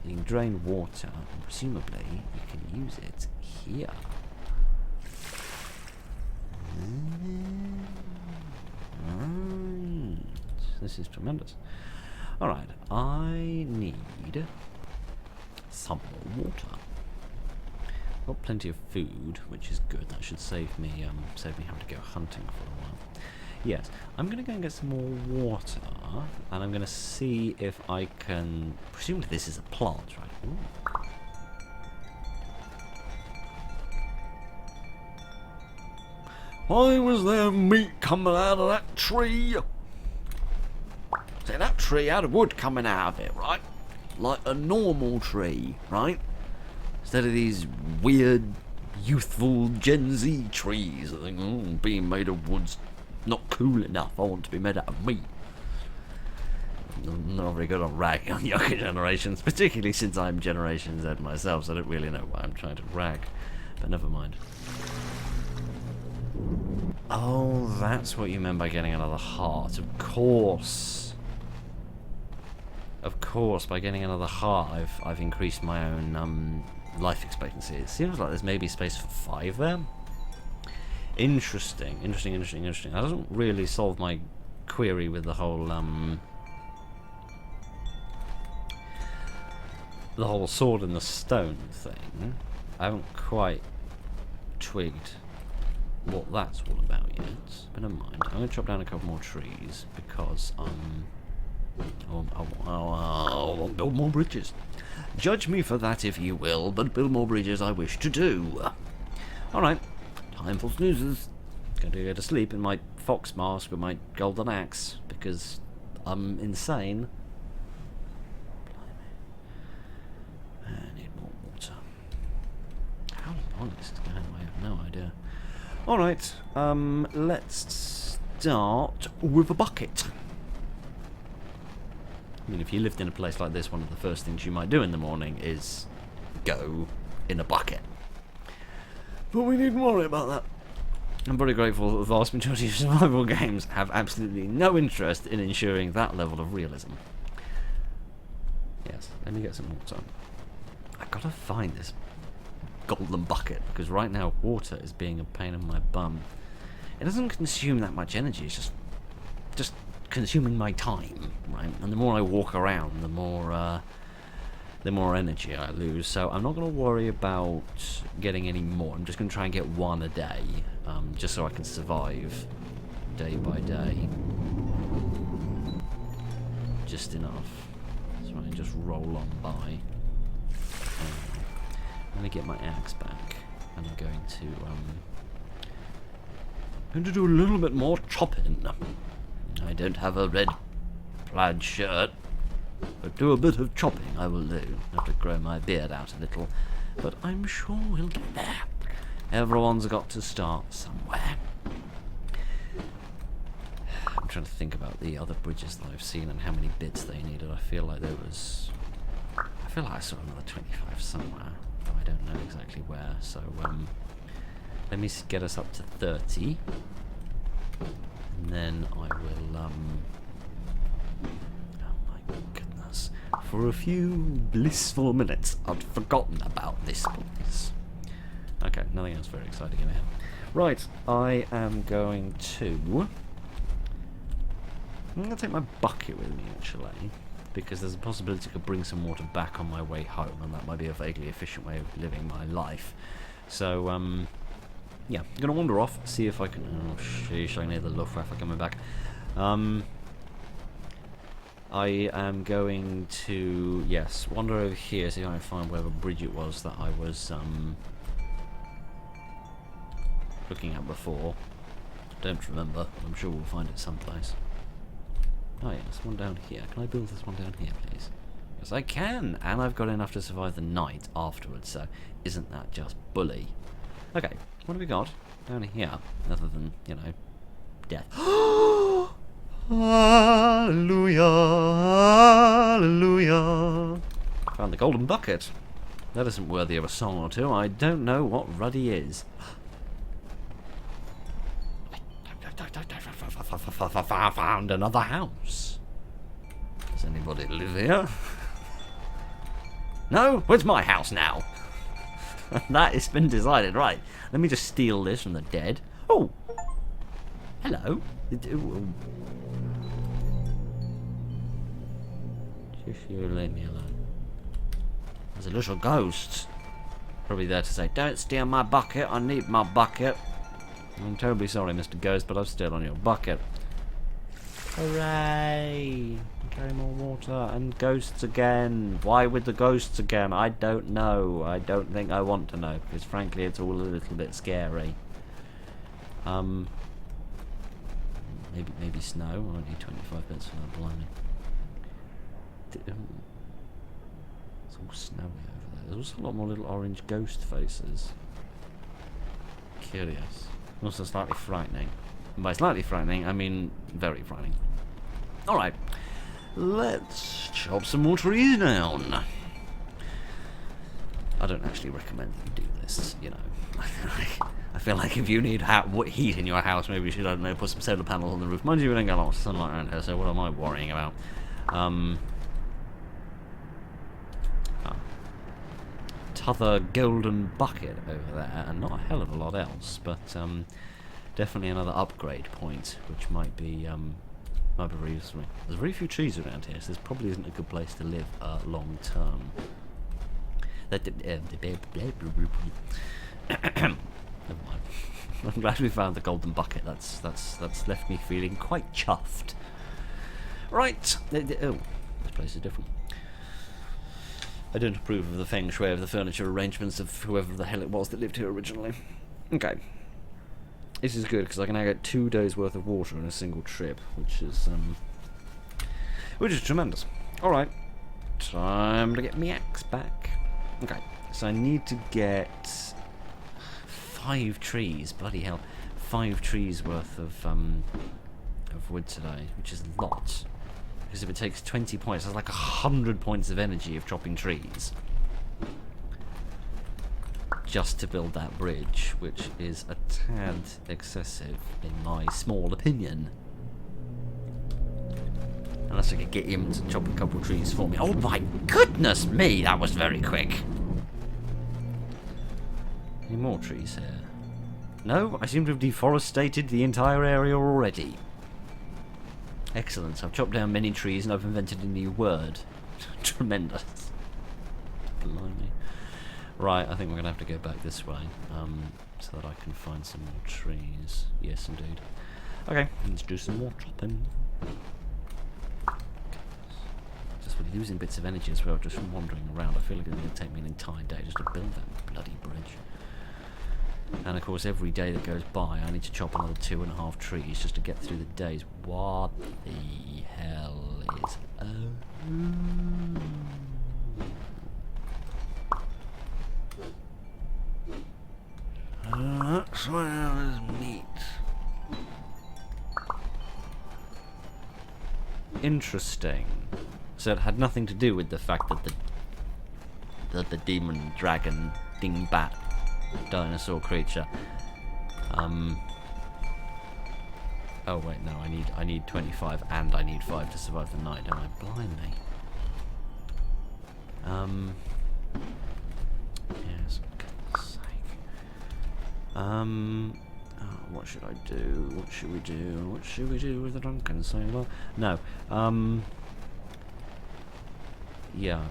You can drain water, and presumably you can use it here. Right. This is tremendous. Alright, I need some more water. I've got plenty of food, which is good. That should save me having to go hunting for a while. Yes, I'm going to go and get some more water, and I'm going to see if I can... Presumably this is a plant, right? Ooh. Why was there meat coming out of that tree? See, that tree had wood coming out of it, right? Like a normal tree, right? Instead of these weird, youthful Gen Z trees that think, oh, being made of wood's not cool enough. I want to be made out of meat. I'm not very good on ragging on younger generations, particularly since I'm Generation Z myself, so I don't really know why I'm trying to rag. But never mind. Oh, that's what you meant by getting another heart. Of course. Of course, by getting another heart, I've increased my own life expectancy. It seems like there's maybe space for 5 there. Interesting. That doesn't really solve my query with the whole sword and the stone thing. I haven't quite twigged what that's all about yet, but never mind. I'm going to chop down a couple more trees because I want to build more bridges. Judge me for that if you will, but build more bridges I wish to do. Alright, time for snoozes. Going to go to sleep in my fox mask with my golden axe because I'm insane. I need more water. How long is this going? I have no idea. Alright, let's start with a bucket. I mean, if you lived in a place like this, one of the first things you might do in the morning is go in a bucket. But we needn't worry about that. I'm very grateful that the vast majority of survival games have absolutely no interest in ensuring that level of realism. Yes, let me get some water. I've got to find this golden bucket, because right now water is being a pain in my bum. It doesn't consume that much energy, it's just consuming my time, right? And the more I walk around, the more energy I lose. So I'm not going to worry about getting any more. I'm just going to try and get one a day, just so I can survive day by day. Just enough. So I can just roll on by. I'm going to get my axe back, and I'm going to do a little bit more chopping. I don't have a red plaid shirt, but do a bit of chopping I will do. Have to grow my beard out a little, but I'm sure we'll get there. Everyone's got to start somewhere. I'm trying to think about the other bridges that I've seen and how many bits they needed. I feel like I saw another 25 somewhere, though I don't know exactly where. So let me get us up to 30. And then I will, oh my goodness, for a few blissful minutes I'd forgotten about this place. Okay, nothing else very exciting in here. Right, I'm going to take my bucket with me, actually, because there's a possibility I could bring some water back on my way home, and that might be a vaguely efficient way of living my life. So, yeah, I'm going to wander off, see if I can... Oh, sheesh, I can hear the Luftwaffe coming back. I am going to, yes, wander over here, see if I can find whatever bridge it was that I was looking at before. Don't remember, but I'm sure we'll find it someplace. Oh, yes, one down here. Can I build this one down here, please? Yes, I can! And I've got enough to survive the night afterwards, so isn't that just bully? Okay, what have we got down here, other than, you know, death? Hallelujah, hallelujah. Found the golden bucket. That isn't worthy of a song or two. I don't know what Ruddy is. Found another house. Does anybody live here? No? Where's my house now? That has been decided. Right, let me just steal this from the dead. Oh! Hello. Just you leave me alone. There's a little ghost. Probably there to say, don't steal my bucket, I need my bucket. I'm terribly sorry, Mr. Ghost, but I've stolen your bucket. Hooray! Carry more water and ghosts again. Why with the ghosts again? I don't know. I don't think I want to know, because frankly it's all a little bit scary. Maybe snow. I need 25 bits for that, blimey. It's all snowy over there. There's also a lot more little orange ghost faces. Curious. Also slightly frightening. And by slightly frightening, I mean very frightening. Alright. Let's chop some more trees down. I don't actually recommend that you do this, you know. I feel like if you need heat in your house, maybe you should, I don't know, put some solar panels on the roof. Mind you, we don't get a lot of sunlight around here, so what am I worrying about? t'other golden bucket over there, and not a hell of a lot else, but definitely another upgrade point, which might be very useful. There's very few trees around here, so this probably isn't a good place to live long term. Never mind. I'm glad we found the golden bucket. That's left me feeling quite chuffed. Right. Oh, this place is different. I don't approve of the feng shui of the furniture arrangements of whoever the hell it was that lived here originally. Okay. This is good because I can now get 2 days worth of water in a single trip, which is tremendous. All right. Time to get my axe back. Okay. So I need to get 5 trees. Bloody hell. 5 trees worth of wood today, which is a lot. Because if it takes 20 points, that's like 100 points of energy of chopping trees. Just to build that bridge, which is a tad excessive in my small opinion. Unless I could get him to chop a couple trees for me. Oh my goodness me, that was very quick. Any more trees here? No, I seem to have deforested the entire area already. Excellent. I've chopped down many trees and I've invented a new word. Tremendous. Blimey. Right, I think we're going to have to go back this way, so that I can find some more trees. Yes, indeed. Okay, let's do some more chopping. Just with losing bits of energy as well, just from wandering around. I feel like it's going to take me an entire day just to build that bloody bridge. And of course, every day that goes by, I need to chop another 2.5 trees just to get through the days. What the hell is... That's why I was meat. Interesting. So it had nothing to do with the fact that the demon dragon dingbat dinosaur creature. Oh wait, no, I need 25 and I need 5 to survive the night, don't I? Blimey. Yes, for goodness sake. What should I do? What should we do? What should we do with the drunken sailor? No. Yeah.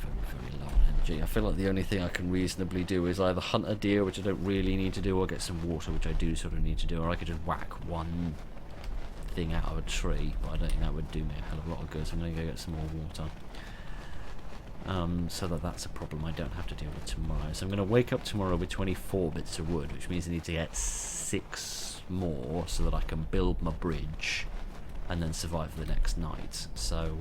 Very low energy. I feel like the only thing I can reasonably do is either hunt a deer, which I don't really need to do, or get some water, which I do sort of need to do, or I could just whack one thing out of a tree, but I don't think that would do me a hell of a lot of good, so I'm going to go get some more water. So that's a problem I don't have to deal with tomorrow. So I'm going to wake up tomorrow with 24 bits of wood, which means I need to get 6 more so that I can build my bridge and then survive the next night. So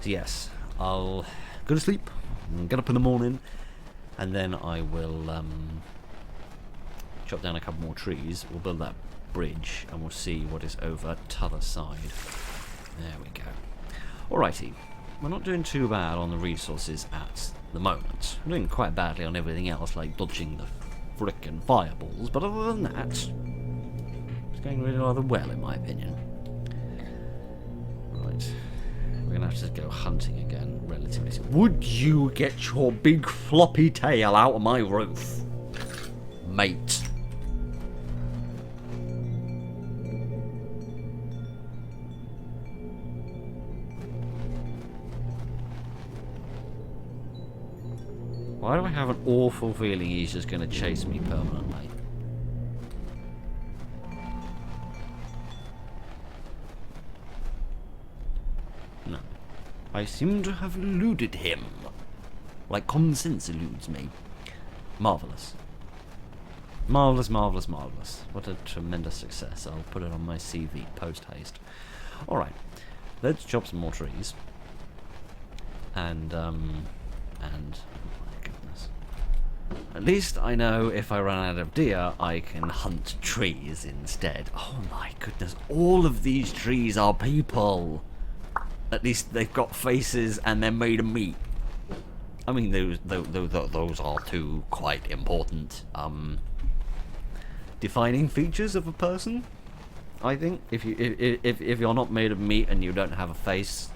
yes, I'll go to sleep, get up in the morning, and then I will chop down a couple more trees. We'll build that bridge, and we'll see what is over t'other side. There we go. Alrighty, we're not doing too bad on the resources at the moment. We're doing quite badly on everything else, like dodging the frickin' fireballs, but other than that, it's going really rather well, in my opinion. Right. We're going to have to go hunting again, relatively soon. Would you get your big floppy tail out of my roof, mate? Why do I have an awful feeling he's just going to chase me permanently? No. I seem to have eluded him. Like common sense eludes me. Marvellous. Marvellous, marvellous, marvellous. What a tremendous success. I'll put it on my CV post-haste. Alright. Let's chop some more trees. And, at least I know if I run out of deer, I can hunt trees instead. Oh my goodness, all of these trees are people. At least they've got faces and they're made of meat. I mean, those are two quite important defining features of a person. I think if you're not made of meat and you don't have a face,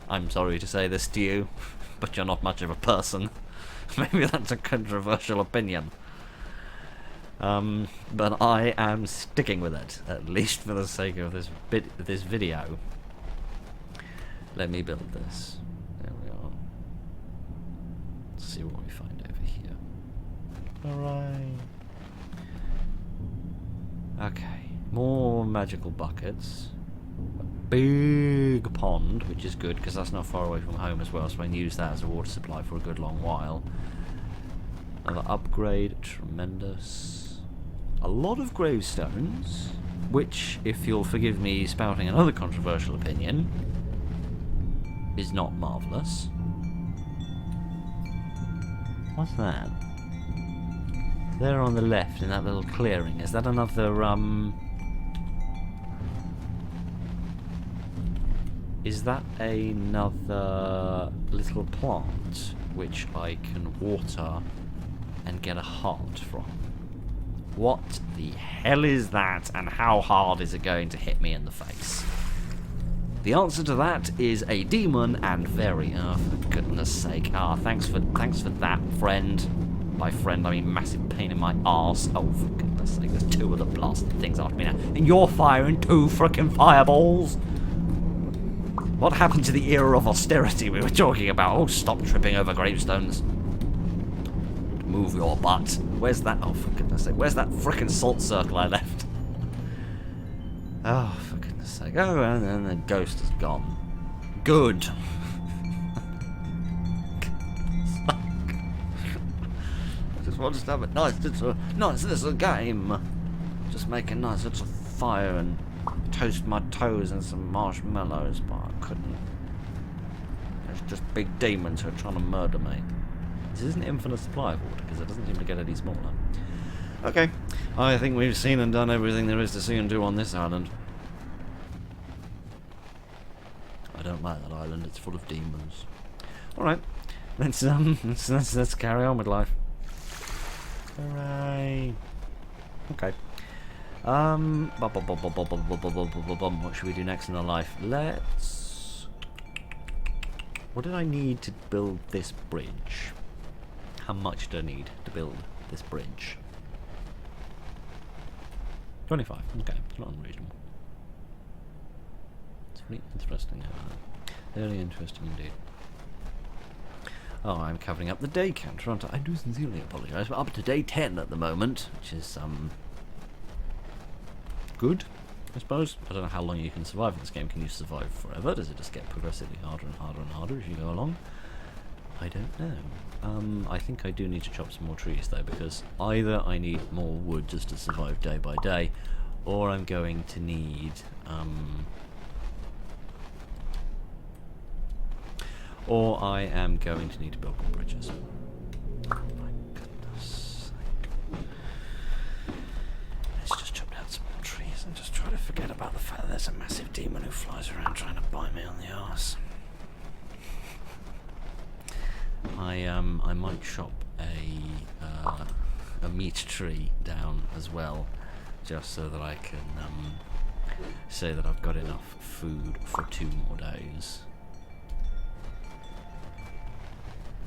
I'm sorry to say this to you, but you're not much of a person. Maybe that's a controversial opinion. But I am sticking with it, at least for the sake of this video. Let me build this. There we are. Let's see what we find over here. Alright. Okay. More magical buckets. A big pond, which is good, because that's not far away from home as well, so I can use that as a water supply for a good long while. Another upgrade. Tremendous. A lot of gravestones, which, if you'll forgive me spouting another controversial opinion, is not marvellous. What's that? There on the left in that little clearing. Is that another, is that another little plant which I can water and get a heart from? What the hell is that, and how hard is it going to hit me in the face? The answer to that is a demon, and very, oh, for goodness sake. Ah, thanks for that, friend. By friend, I mean massive pain in my arse. Oh, for goodness sake, there's two of the blasted things after me now. And you're firing two frickin' fireballs? What happened to the era of austerity we were talking about? Oh, stop tripping over gravestones. Move your butt. Where's that? Oh, for goodness sake. Where's that frickin' salt circle I left? Oh, for goodness sake. Oh, and then the ghost is gone. Good. I just want to have a nice little game. Just make a nice little fire and toast my toes and some marshmallows, but I couldn't. There's just big demons who are trying to murder me. This is an infinite supply of water, because it doesn't seem to get any smaller. Okay, I think we've seen and done everything there is to see and do on this island. I don't like that island, it's full of demons. Alright, let's carry on with life. Hooray! Okay. What should we do next in our life? Let's... What did I need to build this bridge? How much do I need to build this bridge? 25. Okay, it's not unreasonable. It's really interesting. Very interesting indeed. Oh, I'm covering up the day counter, aren't I? I do sincerely apologise. We're up to day 10 at the moment, which is good, I suppose. I don't know how long you can survive in this game. Can you survive forever? Does it just get progressively harder and harder and harder as you go along? I don't know. I think I do need to chop some more trees though, because either I need more wood just to survive day by day, or I'm going to need or I am going to need to build more bridges. Oh my goodness sake. Let's just chop down some more trees and just try to forget about the fact that there's a massive demon who flies around trying to bite me on the arse. I might chop a meat tree down as well, just so that I can say that I've got enough food for 2 more days.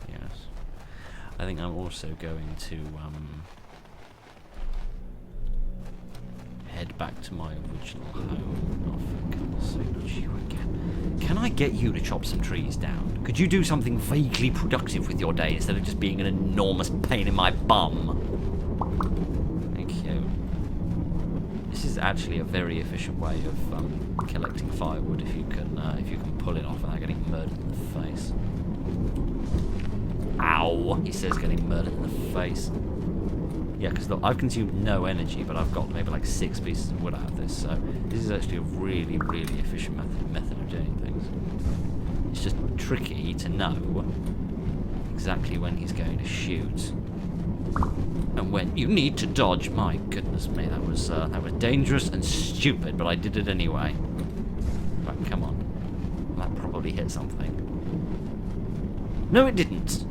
Yes. I think I'm also going to head back to my original home. Oh, for goodness sake, not you again. Can I get you to chop some trees down? Could you do something vaguely productive with your day instead of just being an enormous pain in my bum? Thank you. This is actually a very efficient way of collecting firewood if you can pull it off without getting murdered in the face. Ow! He says getting murdered in the face. Yeah, because I've consumed no energy, but I've got maybe like 6 pieces of wood out of this, so this is actually a really, really efficient method of doing things. It's just tricky to know exactly when he's going to shoot and when you need to dodge. My goodness me, that was dangerous and stupid, but I did it anyway. Right, come on. That probably hit something. No, it didn't.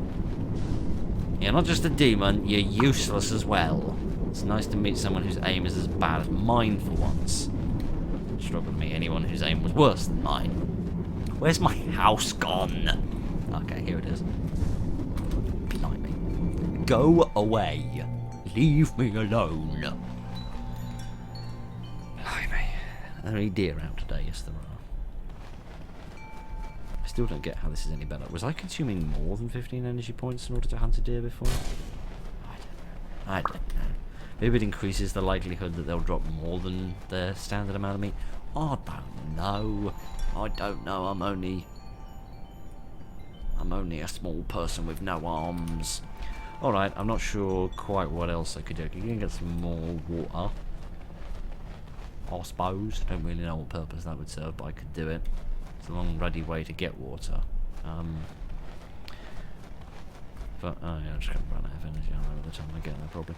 You're not just a demon, you're useless as well. It's nice to meet someone whose aim is as bad as mine for once. Struggle to meet anyone whose aim was worse than mine. Where's my house gone? Okay, here it is. Blimey. Go away. Leave me alone. Blimey. Are there any deer out today? Yes, there are. I still don't get how this is any better. Was I consuming more than 15 energy points in order to hunt a deer before? I don't know. Maybe it increases the likelihood that they'll drop more than their standard amount of meat. I don't know. I don't know. I'm only a small person with no arms. Alright, I'm not sure quite what else I could do. I could get some more water, I suppose. I don't really know what purpose that would serve, but I could do it. It's a long, ruddy way to get water. But, oh yeah, I'm just going to run out of energy by the time I get there, probably.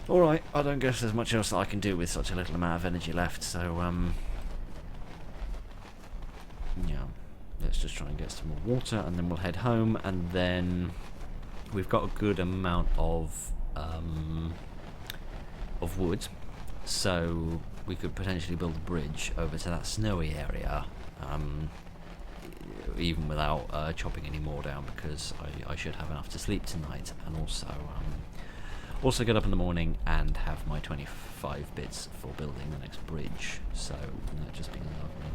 Alright, I don't guess there's much else that I can do with such a little amount of energy left, so, yeah. Let's just try and get some more water, and then we'll head home, and then we've got a good amount of wood, so we could potentially build a bridge over to that snowy area, even without chopping any more down, because I should have enough to sleep tonight, and also get up in the morning and have my 25 bits for building the next bridge, so that just be lovely.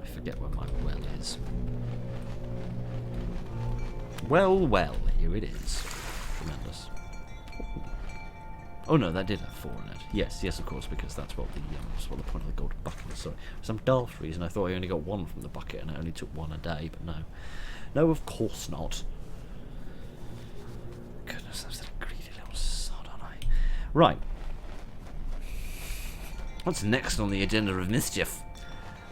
I forget where my well is. Well, here it is. Tremendous. Oh no, that did have 4 in it. Yes, of course, because that's what the point of the golden bucket is. Sorry, for some daft reason I thought I only got 1 from the bucket, and I only took 1 a day. But no, of course not. Goodness, that's a greedy little sod, aren't I? Right. What's next on the agenda of mischief?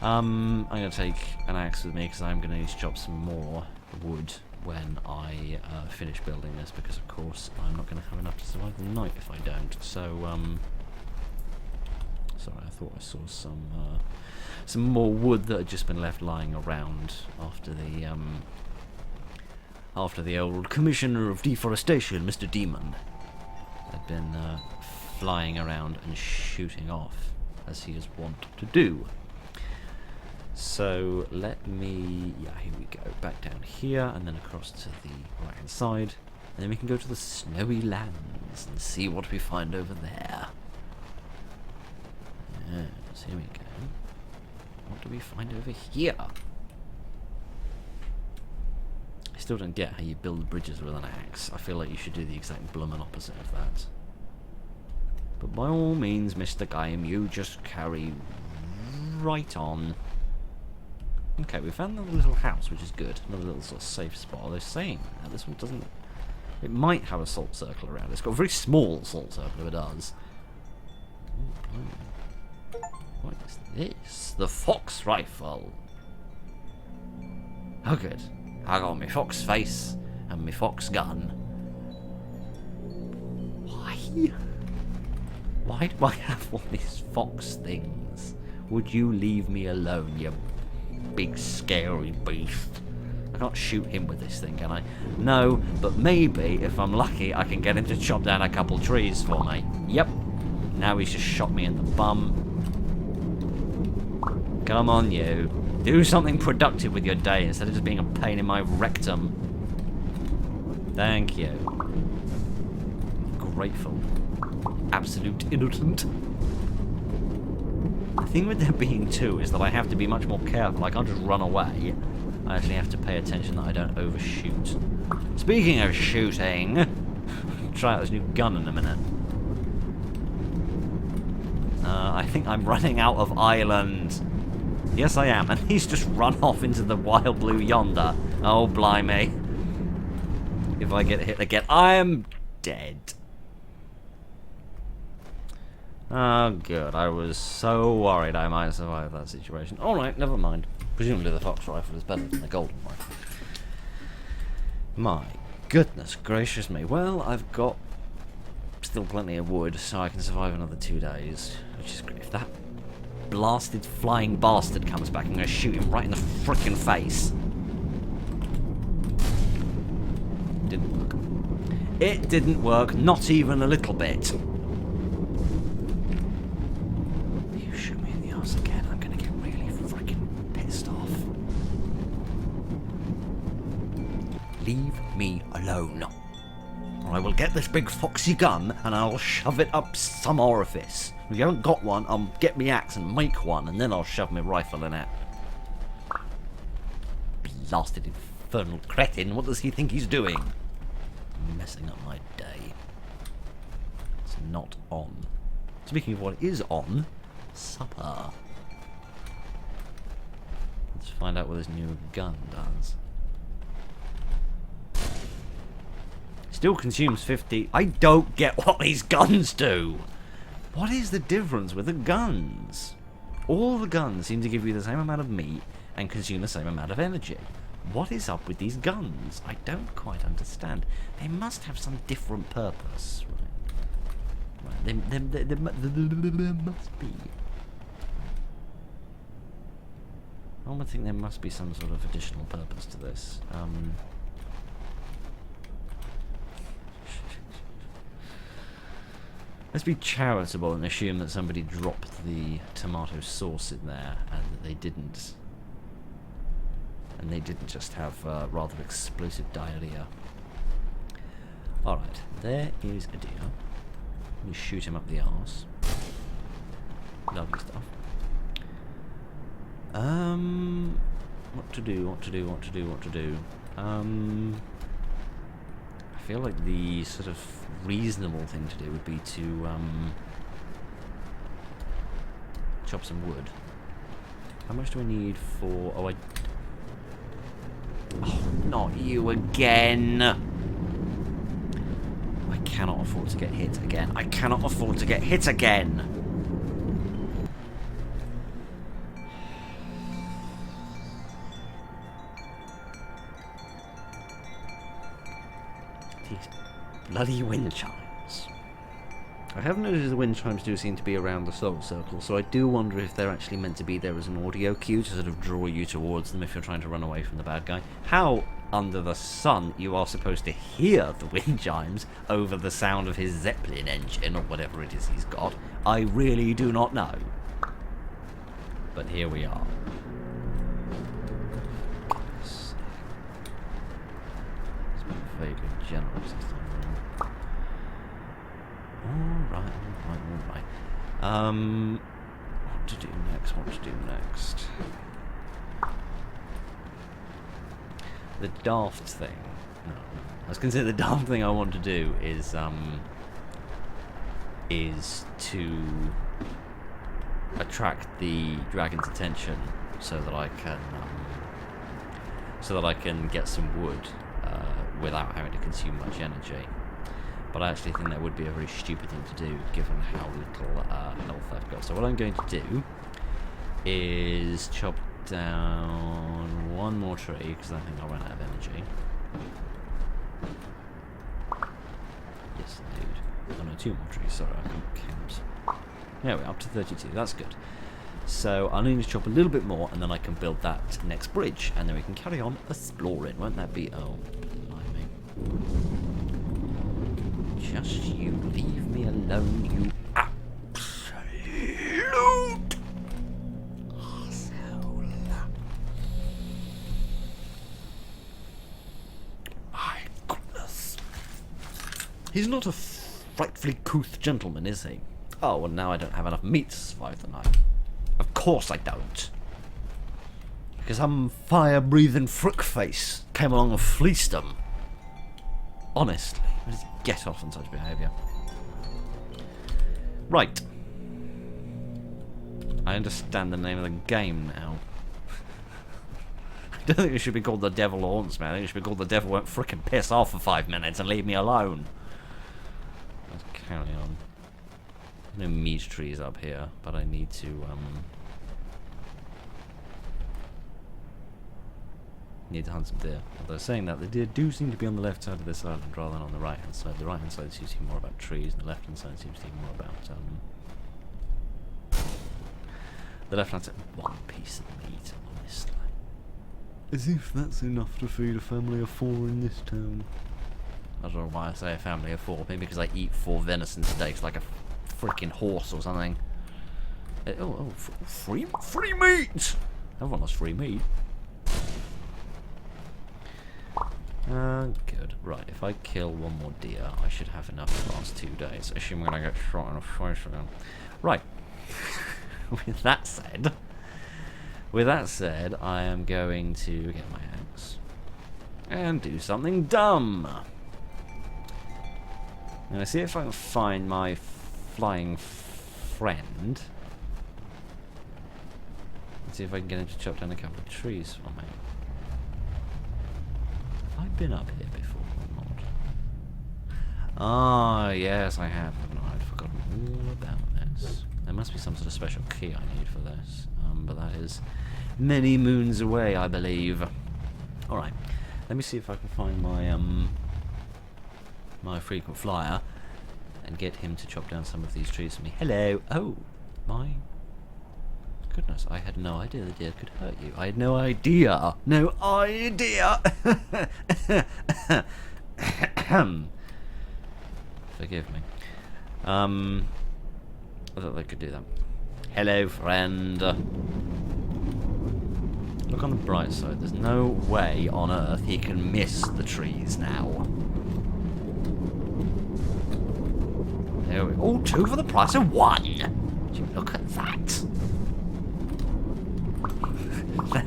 I'm going to take an axe with me because I'm going to need to chop some more wood when I finish building this, because of course I'm not going to have enough to survive the night if I don't. So, sorry, I thought I saw some more wood that had just been left lying around after the old Commissioner of Deforestation, Mr. Demon, had been flying around and shooting off, as he is wont to do. So let me, here we go, back down here and then across to the right hand side, and then we can go to the snowy lands and see what we find over there. Yes, here we go. What do we find over here? I still don't get how you build bridges with an axe. I feel like you should do the exact bloomin' opposite of that. But by all means, Mr. Game, you just carry right on. Okay, we found another little house, which is good. Another little sort of safe spot. Although saying that, this one doesn't... It might have a salt circle around it. It's got a very small salt circle if it does. What is this? The fox rifle. Oh good. I got my fox face and my fox gun. Why? Why do I have all these fox things? Would you leave me alone, you big scary beast? I can't shoot him with this thing, can I? No, but maybe, if I'm lucky, I can get him to chop down a couple trees for me. Yep. Now he's just shot me in the bum. Come on, you. Do something productive with your day instead of just being a pain in my rectum. Thank you. Grateful. Absolute innocent. The thing with there being 2 is that I have to be much more careful. I can't just run away. I actually have to pay attention that I don't overshoot. Speaking of shooting, try out this new gun in a minute. I think I'm running out of island. Yes, I am, and he's just run off into the wild blue yonder. Oh, blimey. If I get hit again, I am dead. Oh, good. I was so worried I might survive that situation. Alright, never mind. Presumably the fox rifle is better than the golden rifle. My goodness gracious me. Well, I've got still plenty of wood, so I can survive another 2 days, which is great. If that blasted flying bastard comes back, I'm going to shoot him right in the frickin' face. Didn't work. It didn't work, not even a little bit. You shoot me in the arse again, I'm going to get really frickin' pissed off. Leave me alone. Or I will get this big foxy gun and I'll shove it up some orifice. If you haven't got one, I'll get me axe and make one, and then I'll shove my rifle in it. Blasted infernal cretin, what does he think he's doing? Messing up my day. It's not on. Speaking of what is on, supper. Let's find out what this new gun does. Still consumes 50. I don't get what these guns do. What is the difference with the guns? All the guns seem to give you the same amount of meat and consume the same amount of energy. What is up with these guns? I don't quite understand. They must have some different purpose. Right. There must be. I would think there must be some sort of additional purpose to this. Let's be charitable and assume that somebody dropped the tomato sauce in there and that they didn't. And they didn't just have rather explosive diarrhea. Alright, there is a deer. Let me shoot him up the arse. Lovely stuff. What to do? I feel like the sort of reasonable thing to do would be to chop some wood. How much do I need for... Oh, not you again! I cannot afford to get hit again. I cannot afford to get hit again! These bloody wind chimes. I have noticed the wind chimes do seem to be around the soul circle, so I do wonder if they're actually meant to be there as an audio cue to sort of draw you towards them if you're trying to run away from the bad guy. How under the sun you are supposed to hear the wind chimes over the sound of his Zeppelin engine or whatever it is he's got, I really do not know. But here we are. Vaguely generous this time. Alright. What to do next? The daft thing. No. I was going to say the daft thing I want to do is to attract the dragon's attention so that I can get some wood without having to consume much energy. But I actually think that would be a very stupid thing to do given how little health I've got. So what I'm going to do is chop down one more tree because I think I'll run out of energy. Yes, indeed. Oh no, two more trees. Sorry, I can't count. There we are, up to 32. That's good. So I'll need to chop a little bit more and then I can build that next bridge and then we can carry on exploring. Won't that be... Oh, blimey. Just you leave me alone, you absolute asshole. My goodness. He's not a frightfully couth gentleman, is he? Oh, well now I don't have enough meat to survive the night. Of course I don't. Because some fire-breathing frickface came along and fleeced them. Honestly. Just get off on such behaviour. Right. I understand the name of the game now. I don't think it should be called The Devil Haunts Me. I think it should be called The Devil Won't Frickin' Piss Off for 5 minutes and leave me alone. Let's carry on. No meat trees up here, but I need to hunt some deer. Although saying that, the deer do seem to be on the left side of this island rather than on the right hand side. The right hand side seems to be more about trees, and the left hand side seems to be more about the left hand side. One piece of meat, honestly. As if that's enough to feed a family of 4 in this town. I don't know why I say a family of 4. Maybe because I eat 4 venison steaks like a freaking horse or something. Free meat! Everyone loves free meat. Good. Right, if I kill one more deer, I should have enough to last 2 days. Assuming I get shot in a face again. Right. With that said, I am going to get my axe and do something dumb. I'm gonna see if I can find my flying friend. Let's see if I can get him to chop down a couple of trees for me. Have I been up here before or not? Ah, yes, I have. I'd forgotten all about this. There must be some sort of special key I need for this, but that is many moons away, I believe. All right, let me see if I can find my my frequent flyer and get him to chop down some of these trees for me. Hello. Oh, my goodness, I had no idea the deer could hurt you. I had no idea. No idea. Forgive me. I thought they could do that. Hello, friend. Look on the bright side. There's no way on earth he can miss the trees now. There we go. Oh, 2 for the price of 1. Would you look at that?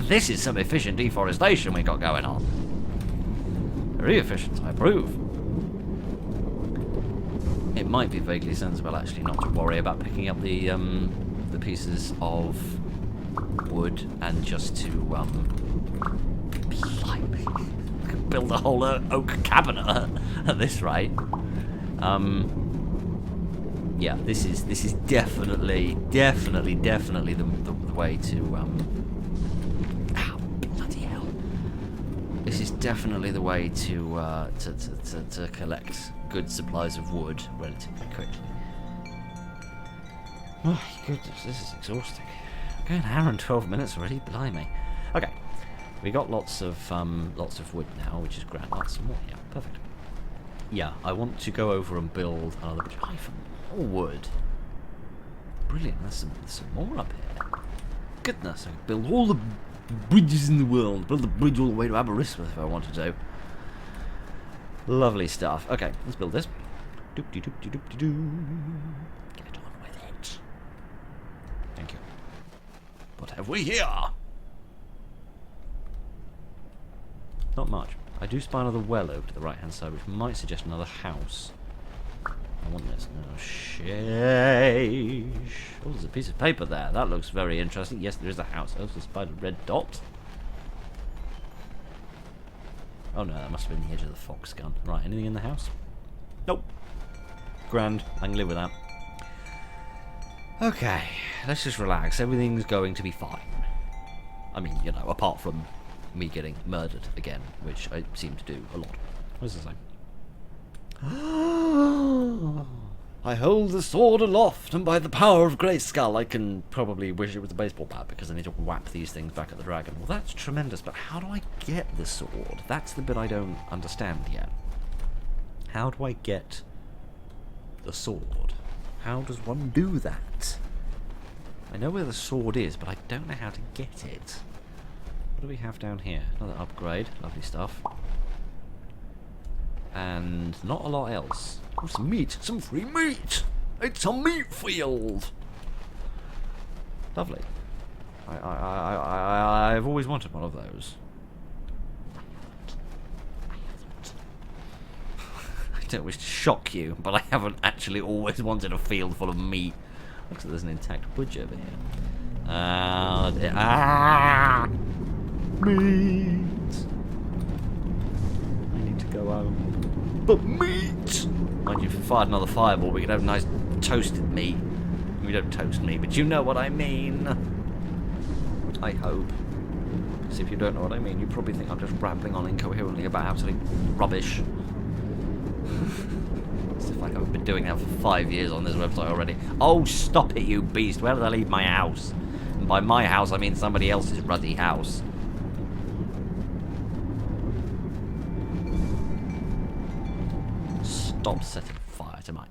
This is some efficient deforestation we got going on. Very efficient, I approve. It might be vaguely sensible actually not to worry about picking up the pieces of wood and just to blimey, build a whole oak cabinet at this rate. Yeah, this is definitely the way to bloody hell. This is definitely the way to collect good supplies of wood relatively quickly. Oh my goodness, this is exhausting. Okay, an hour and 12 minutes already, blimey. Okay, we got lots of wood now, which is grand. That's some more, yeah, perfect. Yeah, I want to go over and build another bridge. Oh, for more wood. Brilliant, there's some more up here. Goodness, I could build all the bridges in the world. Build the bridge all the way to Aberystwyth if I wanted to. Lovely stuff. Okay, let's build this. Doop-de-doop-de-doop-de-doo. Get on with it. Thank you. What have we here? Not much. I do spy another well over to the right-hand side, which might suggest another house. I want this. No, sheesh. Oh, there's a piece of paper there. That looks very interesting. Yes, there is a house. I also spied a red dot. Oh no, that must have been the edge of the fox gun. Right, anything in the house? Nope. Grand. I can live with that. Okay, let's just relax. Everything's going to be fine. I mean, you know, apart from me getting murdered again, which I seem to do a lot. What does it say? I hold the sword aloft, and by the power of Greyskull, I can probably wish it was a baseball bat because I need to whap these things back at the dragon. Well, that's tremendous, but how do I get the sword? That's the bit I don't understand yet. How do I get the sword? How does one do that? I know where the sword is, but I don't know how to get it. What do we have down here? Another upgrade. Lovely stuff. And not a lot else. Oh, some meat. Some free meat. It's a meat field. Lovely. I've always wanted one of those. I don't wish to shock you, but I haven't actually always wanted a field full of meat. Looks like there's an intact butcher over here. Meat. I need to go home. But meat! Mind you, if we fired another fireball, we could have nice toasted meat. We don't toast meat, but you know what I mean. I hope. See, if you don't know what I mean, you probably think I'm just rambling on incoherently about absolute rubbish. It's like I've been doing that for 5 years on this website already. Oh, stop it, you beast. Where did I leave my house? And by my house, I mean somebody else's ruddy house. Stop setting fire to mine.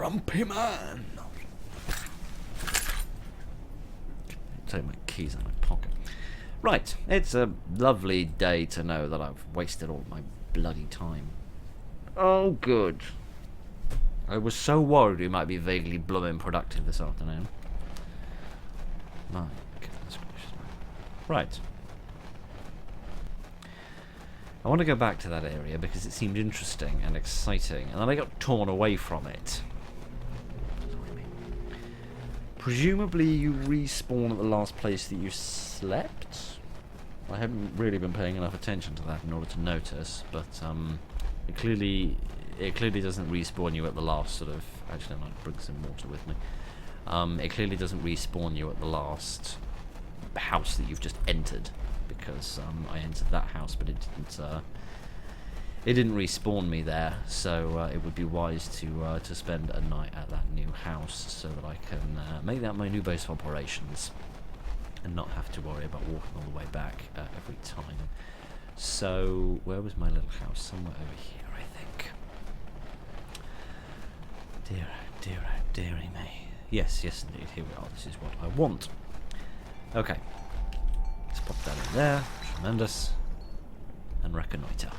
grumpy man. Take my keys out of my pocket. Right, it's a lovely day to know that I've wasted all my bloody time. Oh, good. I was so worried we might be vaguely blooming productive this afternoon. My goodness gracious. Right. I want to go back to that area because it seemed interesting and exciting, and then I got torn away from it. Presumably you respawn at the last place that you slept? I haven't really been paying enough attention to that in order to notice, but it clearly doesn't respawn you at the last sort of... Actually, I might bring some water with me. It clearly doesn't respawn you at the last house that you've just entered, because I entered that house, but it didn't respawn me there. So it would be wise to spend a night at that new house so that I can make that my new base of operations and not have to worry about walking all the way back every time. So where was my little house? Somewhere over here, I think. Dear, dear, oh dearie me. Yes, yes indeed. Here we are. This is what I want. Okay. Let's pop that in there. Tremendous. And reconnoiter.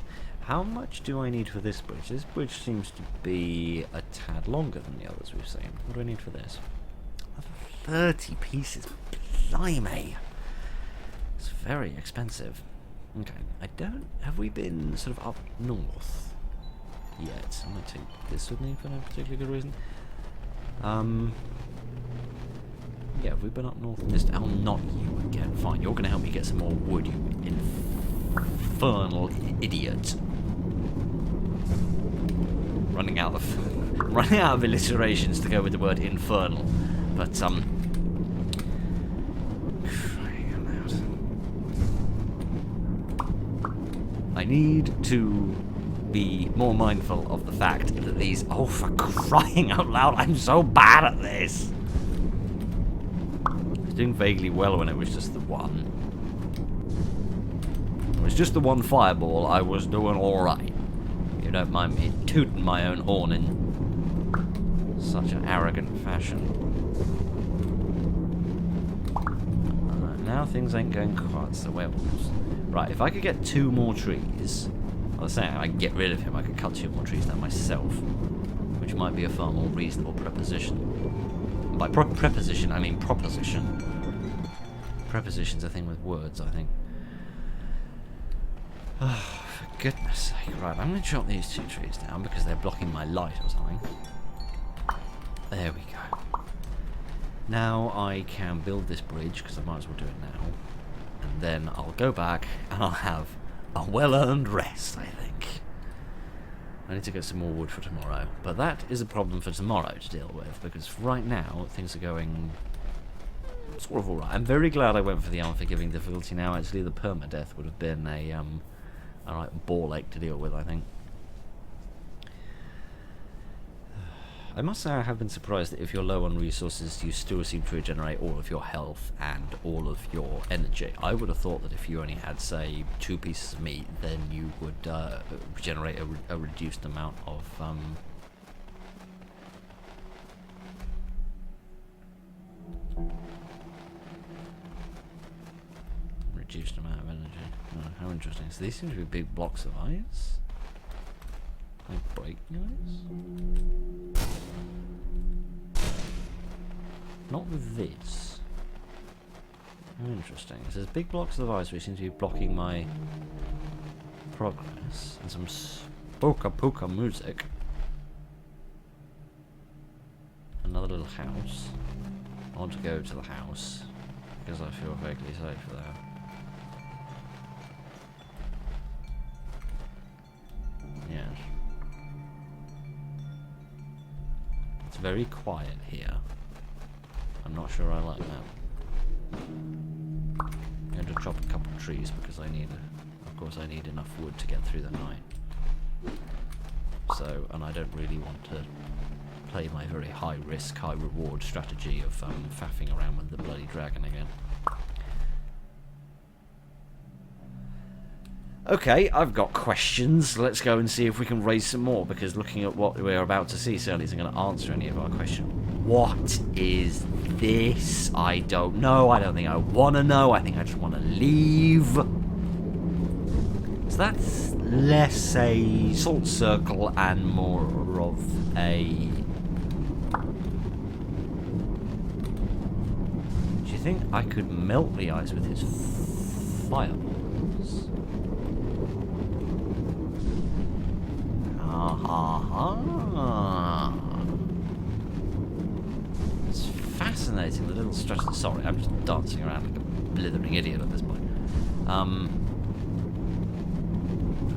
How much do I need for this bridge? This bridge seems to be a tad longer than the others we've seen. What do I need for this? 30 pieces. Blimey. It's very expensive. Okay. I don't... Have we been sort of up north yet? I'm going to take this with me for no particularly good reason. Yeah, have we been up north in this... Oh, not you again. Fine, you're going to help me get some more wood, you infernal idiot. Running out of alliterations to go with the word infernal. But, I need to be more mindful of the fact that these... Oh, for crying out loud, I'm so bad at this! I was doing vaguely well when it was just the one. It was just the one fireball, I was doing alright. You don't mind me tooting my own horn in such an arrogant fashion. Now things ain't going quite so well. Right, if I could get 2 more trees... I was saying I could get rid of him, I could cut 2 more trees down myself. Which might be a far more reasonable proposition. By preposition, I mean proposition. Preposition's a thing with words, I think. Oh, for goodness sake. Right, I'm going to chop these 2 trees down because they're blocking my light or something. There we go. Now I can build this bridge, because I might as well do it now. And then I'll go back and I'll have a well-earned rest, I think. I need to get some more wood for tomorrow. But that is a problem for tomorrow to deal with, because right now things are going sort of alright. I'm very glad I went for the unforgiving difficulty now. Actually, the permadeath would have been a right ball ache to deal with, I think. I must say I have been surprised that if you're low on resources, you still seem to regenerate all of your health and all of your energy. I would have thought that if you only had, say, 2 pieces of meat, then you would regenerate a reduced amount of... reduced amount of energy. Oh, how interesting. So these seem to be big blocks of ice? Can I break ice? Not with this. How interesting. It says big blocks of ice which seem to be blocking my progress. And some spoka puka music. Another little house. I want to go to the house because I feel vaguely safe there. Yes. It's very quiet here. I'm not sure I like that. I'm going to chop a couple of trees because I need, of course, I need enough wood to get through the night. So, and I don't really want to play my very high risk, high reward strategy of faffing around with the bloody dragon again. Okay, I've got questions. Let's go and see if we can raise some more, because looking at what we're about to see certainly isn't going to answer any of our questions. What is this? I don't know. I don't think I want to know. I think I just want to leave. So that's less a salt circle and more of a... Do you think I could melt the ice with his fireballs? It's fascinating, the little strategy. Sorry, I'm just dancing around like a blithering idiot at this point.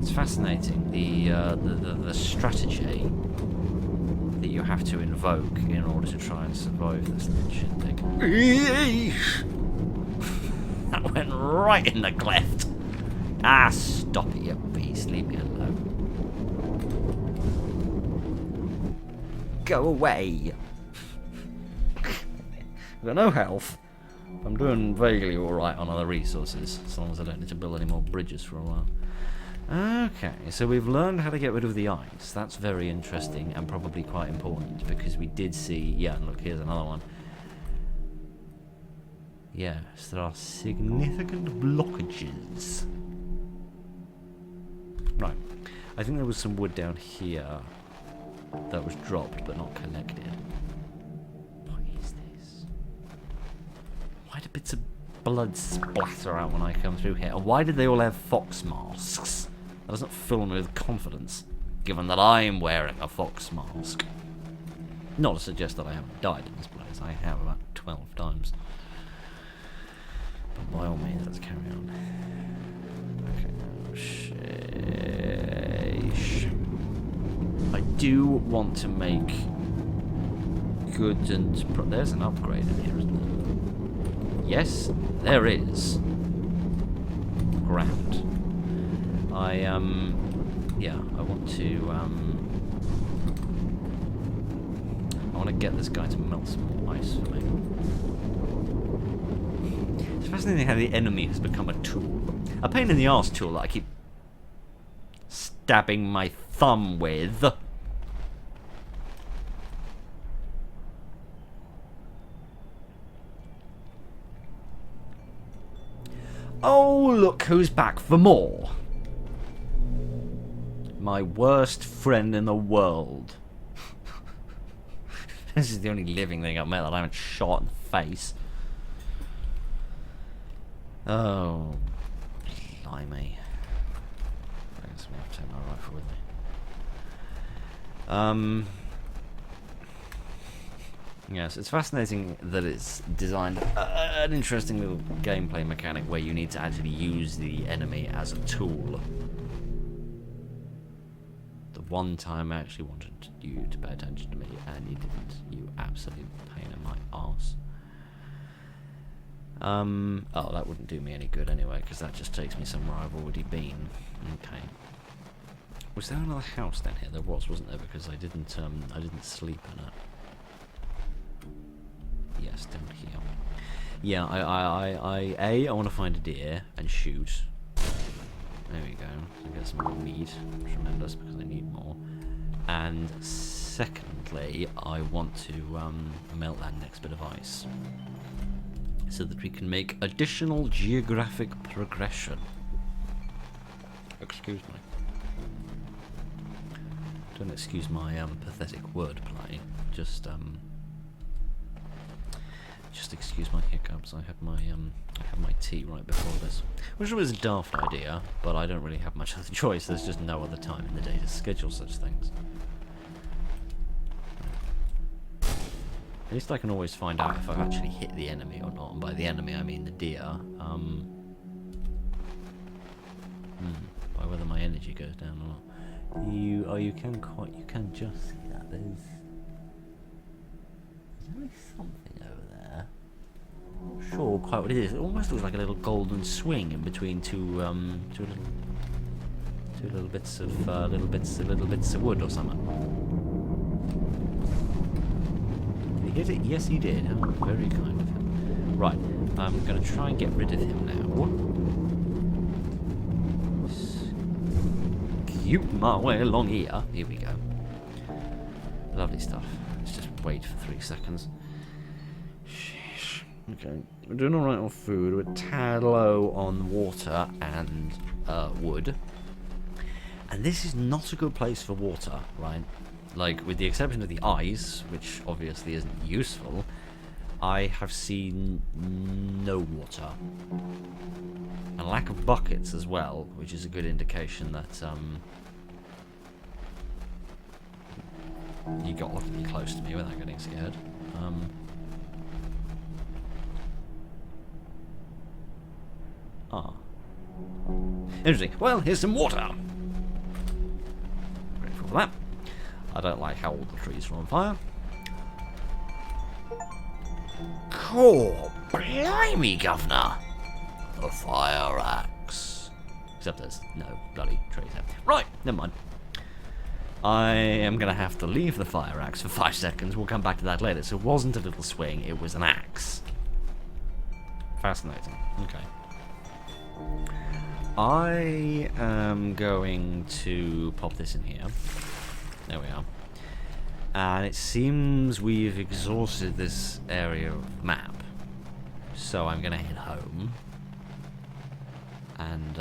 It's fascinating, the strategy that you have to invoke in order to try and survive this little shindig. That went right in the cleft. Ah, stop it, you beast. Leave me alone. Go away. I've got no health. I'm doing vaguely alright on other resources, as long as I don't need to build any more bridges for a while. Okay, so we've learned how to get rid of the ice. That's very interesting and probably quite important, because we did see... Yeah, look, here's another one. Yes, there are significant blockages. Right. I think there was some wood down here that was dropped but not collected. What is this? Why do bits of blood splatter out when I come through here? And why did they all have fox masks? That doesn't fill me with confidence, given that I'm wearing a fox mask. Not to suggest that I haven't died in this place. I have about 12 times. But by all means, let's carry on. Okay, sheesh. I do want to make good and... There's an upgrade in here, isn't there? Yes, there is. Grand. Yeah, I want to, I want to get this guy to melt some more ice for me. It's fascinating how the enemy has become a tool. A pain in the arse tool that I keep stabbing my thumb with. Oh, look who's back for more. My worst friend in the world. This is the only living thing I've met that I haven't shot in the face. Oh, blimey. I guess we have to take my rifle with me. Yes, it's fascinating that it's designed an interesting little gameplay mechanic where you need to actually use the enemy as a tool. The one time I actually wanted you to pay attention to me and you didn't. You absolute pain in my arse. Oh, that wouldn't do me any good anyway, because that just takes me somewhere I've already been. Okay. Was there another house down here? There was, wasn't there? Because I didn't sleep in it. Yes, down here. Yeah, I want to find a deer and shoot. There we go. So get some more meat. Tremendous, because I need more. And secondly, I want to melt that next bit of ice, so that we can make additional geographic progression. Excuse me. Don't excuse my pathetic wordplay. Just excuse my hiccups. I had my tea right before this, which was a daft idea, but I don't really have much other choice. There's just no other time in the day to schedule such things. At least I can always find out if I've actually hit the enemy or not. And by the enemy, I mean the deer. By whether my energy goes down or not. You can just see that. There's only something over there. I'm not sure quite what it is. It almost looks like a little golden swing in between two little bits of wood or something. Did he get it? Yes, he did. Oh, very kind of him. Right, I'm going to try and get rid of him now. shooting my way along here. Here we go. Lovely stuff. Let's just wait for 3 seconds. Sheesh. Okay, we're doing alright on food. We're a tad low on water and wood. And this is not a good place for water, right? Like, with the exception of the ice, which obviously isn't useful, I have seen no water. And lack of buckets as well, which is a good indication that, you got awfully close to me without getting scared. Interesting. Well, here's some water. Grateful for that. I don't like how all the trees are on fire. Cool. Blimey, Governor. A fire axe. Except there's no bloody trees there. Right, never mind. I am going to have to leave the fire axe for 5 seconds. We'll come back to that later. So it wasn't a little swing, it was an axe. Fascinating. Okay. I am going to pop this in here. There we are. And it seems we've exhausted this area of the map. So I'm going to head home. And,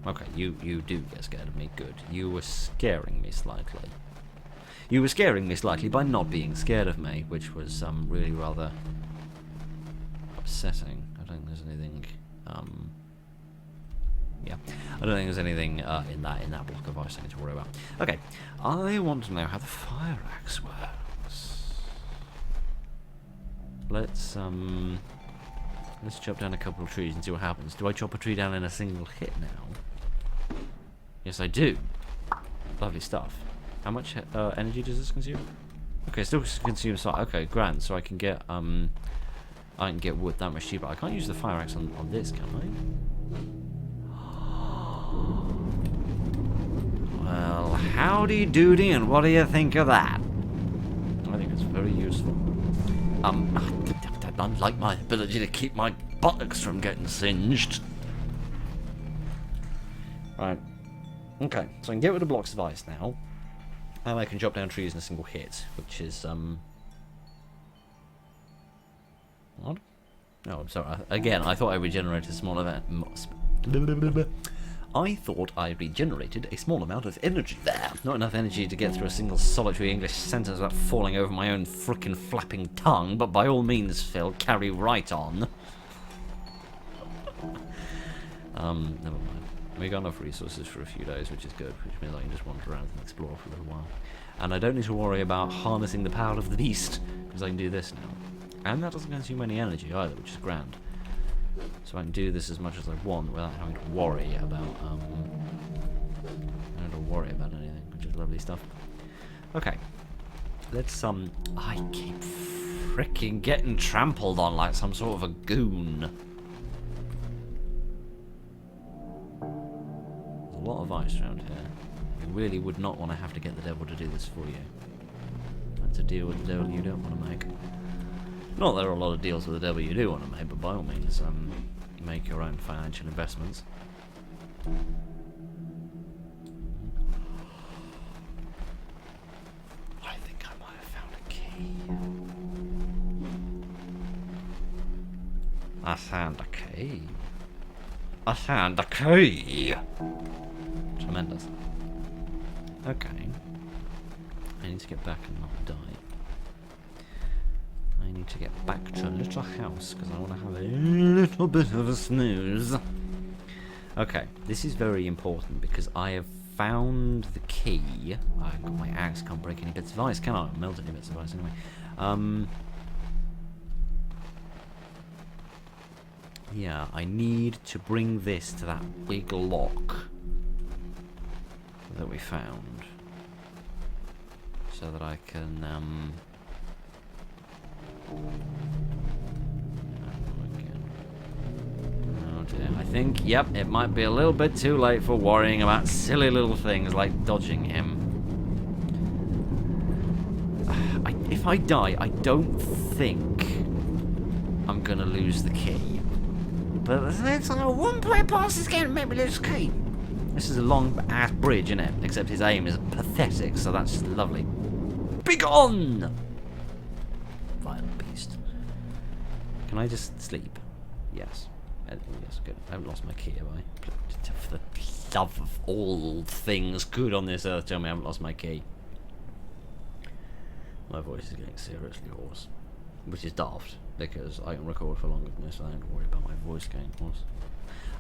okay, you do get scared of me. Good. You were scaring me slightly. You were scaring me slightly by not being scared of me, which was really rather upsetting. I don't think there's anything. Yeah, I don't think there's anything in that block of ice I need to worry about. Okay, I want to know how the fire axe works. Let's chop down a couple of trees and see what happens. Do I chop a tree down in a single hit now? Yes, I do. Lovely stuff. How much energy does this consume? Okay, still consumes some. Okay, grand. So I can get wood that much cheaper. I can't use the fire axe on this, can I? Well, howdy doody, and what do you think of that? I think it's very useful. I like my ability to keep my buttocks from getting singed. Right. Okay, so I can get rid of blocks of ice now. And I can chop down trees in a single hit, which is, What? No, I'm sorry. Again, I thought I regenerated a small amount. I thought I regenerated a small amount of energy there. Not enough energy to get through a single solitary English sentence without falling over my own frickin' flapping tongue, but by all means, Phil, carry right on. Never mind. We got enough resources for a few days, which is good, which means I can just wander around and explore for a little while. And I don't need to worry about harnessing the power of the beast, because I can do this now. And that doesn't consume any energy either, which is grand. So I can do this as much as I want without having to worry about anything, which is lovely stuff. Okay. Let's I keep fricking getting trampled on like some sort of a goon. There's a lot of ice around here. You really would not want to have to get the devil to do this for you. That's a deal with the devil you don't want to make. Not that there are a lot of deals with the devil you do want to make, but by all means, make your own financial investments. I think I might have found a key. I found a key. I found a key! Tremendous. Okay. I need to get back and not die. I need to get back to a little house because I want to have a little bit of a snooze. Okay, this is very important because I have found the key. I've got my axe, can't break any bits of ice, can I? Melt any bits of ice anyway. Yeah, I need to bring this to that big lock that we found so that I can oh dear. I think, yep, it might be a little bit too late for worrying about silly little things like dodging him. If I die, I don't think I'm gonna lose the key. but it's like one player past this game to make me lose the key. This is a long-ass bridge, isn't it? Except his aim is pathetic, so that's lovely. Begone! Violent beast. Can I just sleep? Yes. Yes, good. I haven't lost my key, have I? For the love of all things good on this earth, tell me I haven't lost my key. My voice is getting seriously hoarse. Which is daft, because I can record for longer than this, so I don't have to worry about my voice getting hoarse.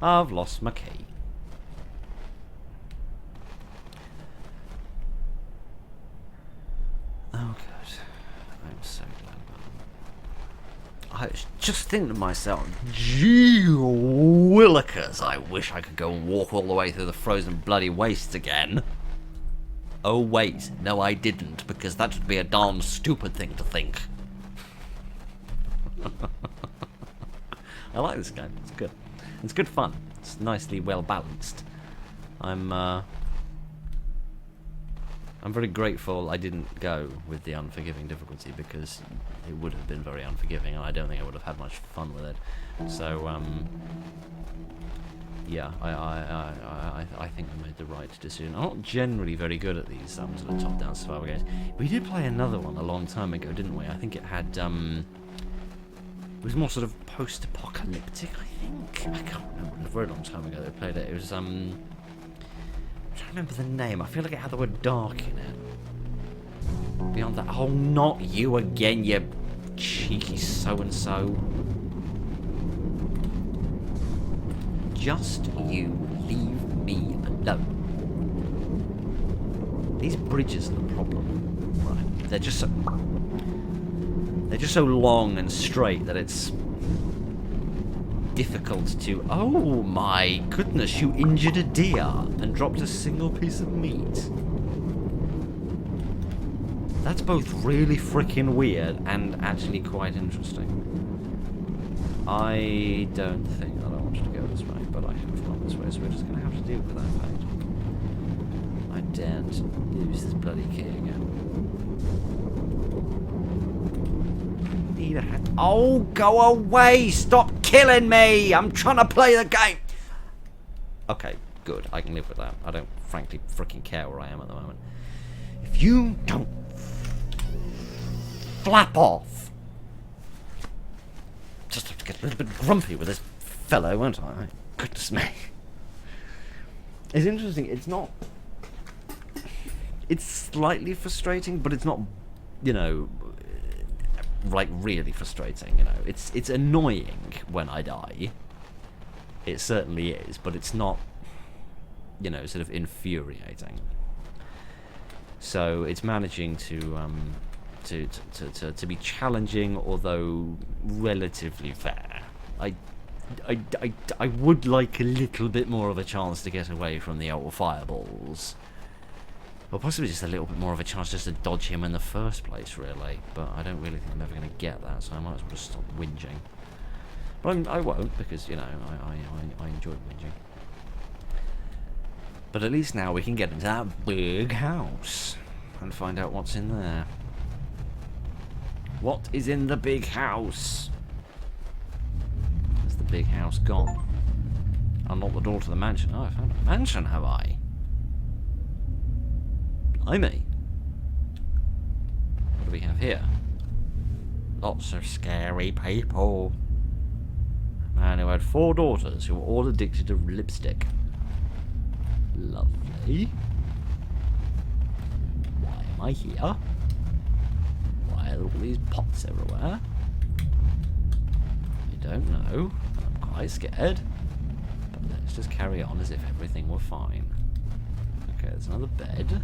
I've lost my key. Oh good. I'm so glad about it. I was just thinking to myself, gee willikers, I wish I could go and walk all the way through the frozen bloody wastes again. Oh wait, no I didn't, because that would be a darn stupid thing to think. I like this game, it's good. It's good fun. It's nicely well balanced. I'm very grateful I didn't go with the unforgiving difficulty, because it would have been very unforgiving and I don't think I would have had much fun with it. So yeah, I think I made the right decision. I'm not generally very good at these sort of top-down survival games. We did play another one a long time ago, didn't we? I think it had it was more sort of post-apocalyptic, I think. I can't remember. It was a very long time ago they played it. It was I'm trying to remember the name. I feel like it had the word dark in it. Beyond that, oh, not you again, you cheeky so-and-so. Just you leave me alone. These bridges are the problem, right? They're just so long and straight that it's difficult to... Oh my goodness, you injured a deer and dropped a single piece of meat. That's both really freaking weird and actually quite interesting. I don't think that I wanted to go this way, but I have gone this way, so we're just going to have to deal with that fact. I daren't lose this bloody key again. Oh, go away! Stop killing me! I'm trying to play the game! Okay, good. I can live with that. I don't frankly freaking care where I am at the moment. If you don't flap off... Just have to get a little bit grumpy with this fellow, won't I? Goodness me. It's interesting. It's not... It's slightly frustrating, but it's not, you know... like really frustrating, you know. It's annoying when I die. It certainly is, but it's not, you know, sort of infuriating. So it's managing to be challenging, although relatively fair. I would like a little bit more of a chance to get away from the old fireballs. Or possibly just a little bit more of a chance just to dodge him in the first place, really. But I don't really think I'm ever going to get that, so I might as well just stop whinging. But I won't, because, you know, I enjoy whinging. But at least now we can get into that big house and find out what's in there. What is in the big house? Is the big house gone? Unlock the door to the mansion. Oh, I found a mansion, have I? Blimey. What do we have here? Lots of scary people. A man who had 4 daughters who were all addicted to lipstick. Lovely. Why am I here? Why are all these pots everywhere? I don't know. I'm quite scared. But let's just carry on as if everything were fine. Okay, there's another bed.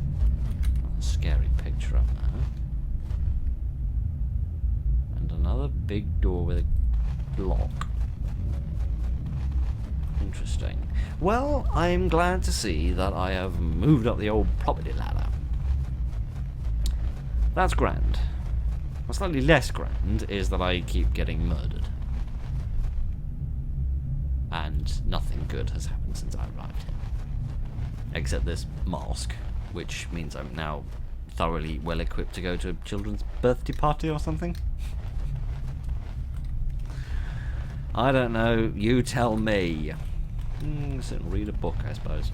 Scary picture up there. And another big door with a lock. Interesting. Well, I'm glad to see that I have moved up the old property ladder. That's grand. What's slightly less grand is that I keep getting murdered. And nothing good has happened since I arrived here. Except this mask, which means I'm now thoroughly well equipped to go to a children's birthday party or something. I don't know. You tell me. Sit and read a book, I suppose.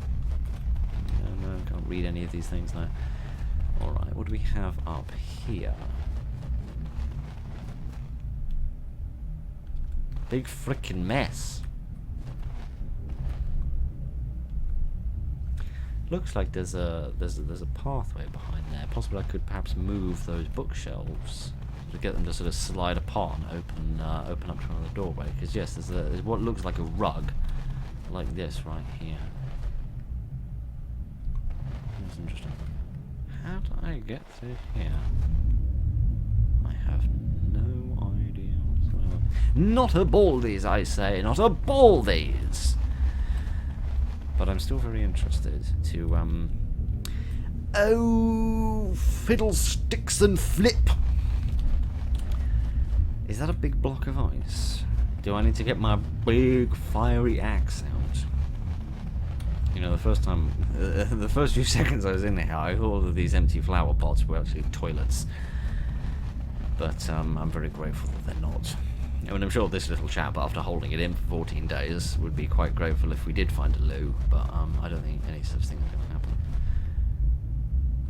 No, can't read any of these things now. Alright, what do we have up here? Big frickin' mess. Looks like there's a pathway behind there. Possibly I could perhaps move those bookshelves to get them to sort of slide apart and open up to another doorway. Because yes, there's what looks like a rug, like this right here. That's interesting. How do I get through here? I have no idea whatsoever. Not a baldies, I say, not a baldies. But I'm still very interested to oh, fiddlesticks and flip. Is that a big block of ice? Do I need to get my big fiery axe out? You know, the first few seconds I was in here, I thought all of these empty flower pots were actually toilets. But I'm very grateful that they're not. I mean, I'm sure this little chap, after holding it in for 14 days, would be quite grateful if we did find a loo, but I don't think any such thing is going to happen.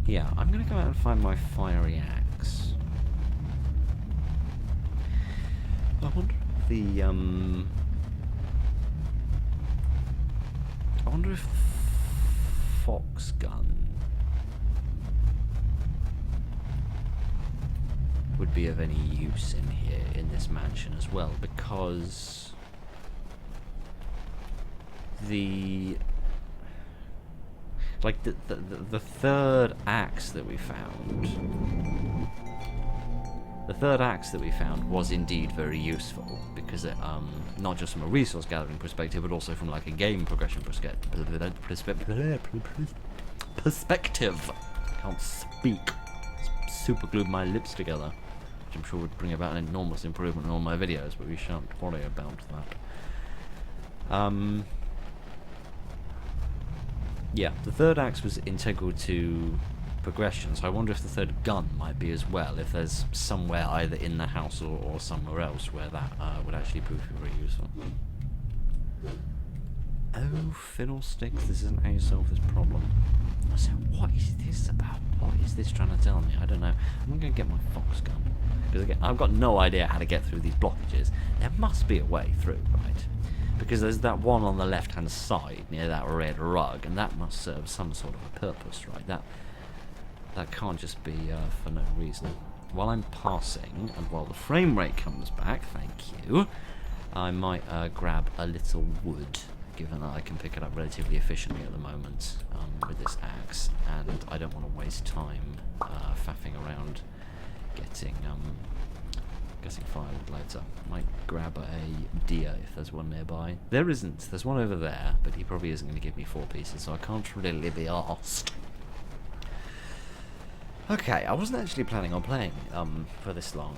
Yeah, I'm going to go out and find my fiery axe. I wonder if the, I wonder if fox gun would be of any use in here, in this mansion as well, because the third axe that we found, was indeed very useful, because it, not just from a resource gathering perspective, but also from like a game progression perspective. Can't speak. Super glued my lips together, which I'm sure would bring about an enormous improvement in all my videos, but we shan't worry about that. Yeah, the third axe was integral to progression, so I wonder if the third gun might be as well, if there's somewhere either in the house or somewhere else where that would actually prove to be very useful. Oh, fiddlesticks, this isn't how you solve this problem. So what is this about? What is this trying to tell me? I don't know. I'm going to get my fox gun. Because again, I've got no idea how to get through these blockages. There must be a way through, right? Because there's that one on the left-hand side near that red rug, and that must serve some sort of a purpose, right? That can't just be for no reason. While I'm passing, and while the frame rate comes back, thank you, I might grab a little wood, given that I can pick it up relatively efficiently at the moment with this axe, and I don't want to waste time faffing around getting firewood later. Might grab a deer if there's one nearby. There isn't. There's one over there, but he probably isn't going to give me 4 pieces, so I can't really be arsed. Okay, I wasn't actually planning on playing for this long.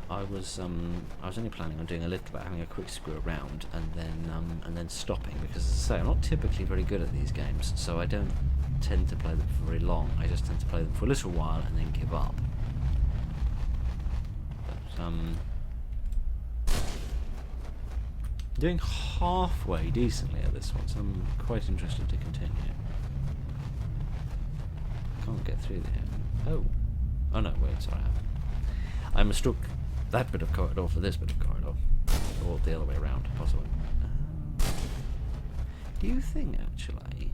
I was only planning on doing a little bit, having a quick screw around, and then stopping, because as I say, I'm not typically very good at these games, so I don't tend to play them for very long. I just tend to play them for a little while and then give up. But doing halfway decently at this one, so I'm quite interested to continue. Can't get through there. Oh no, wait, sorry. I mistook that bit of corridor for this bit of corridor, or the other way around, possibly. Do you think actually?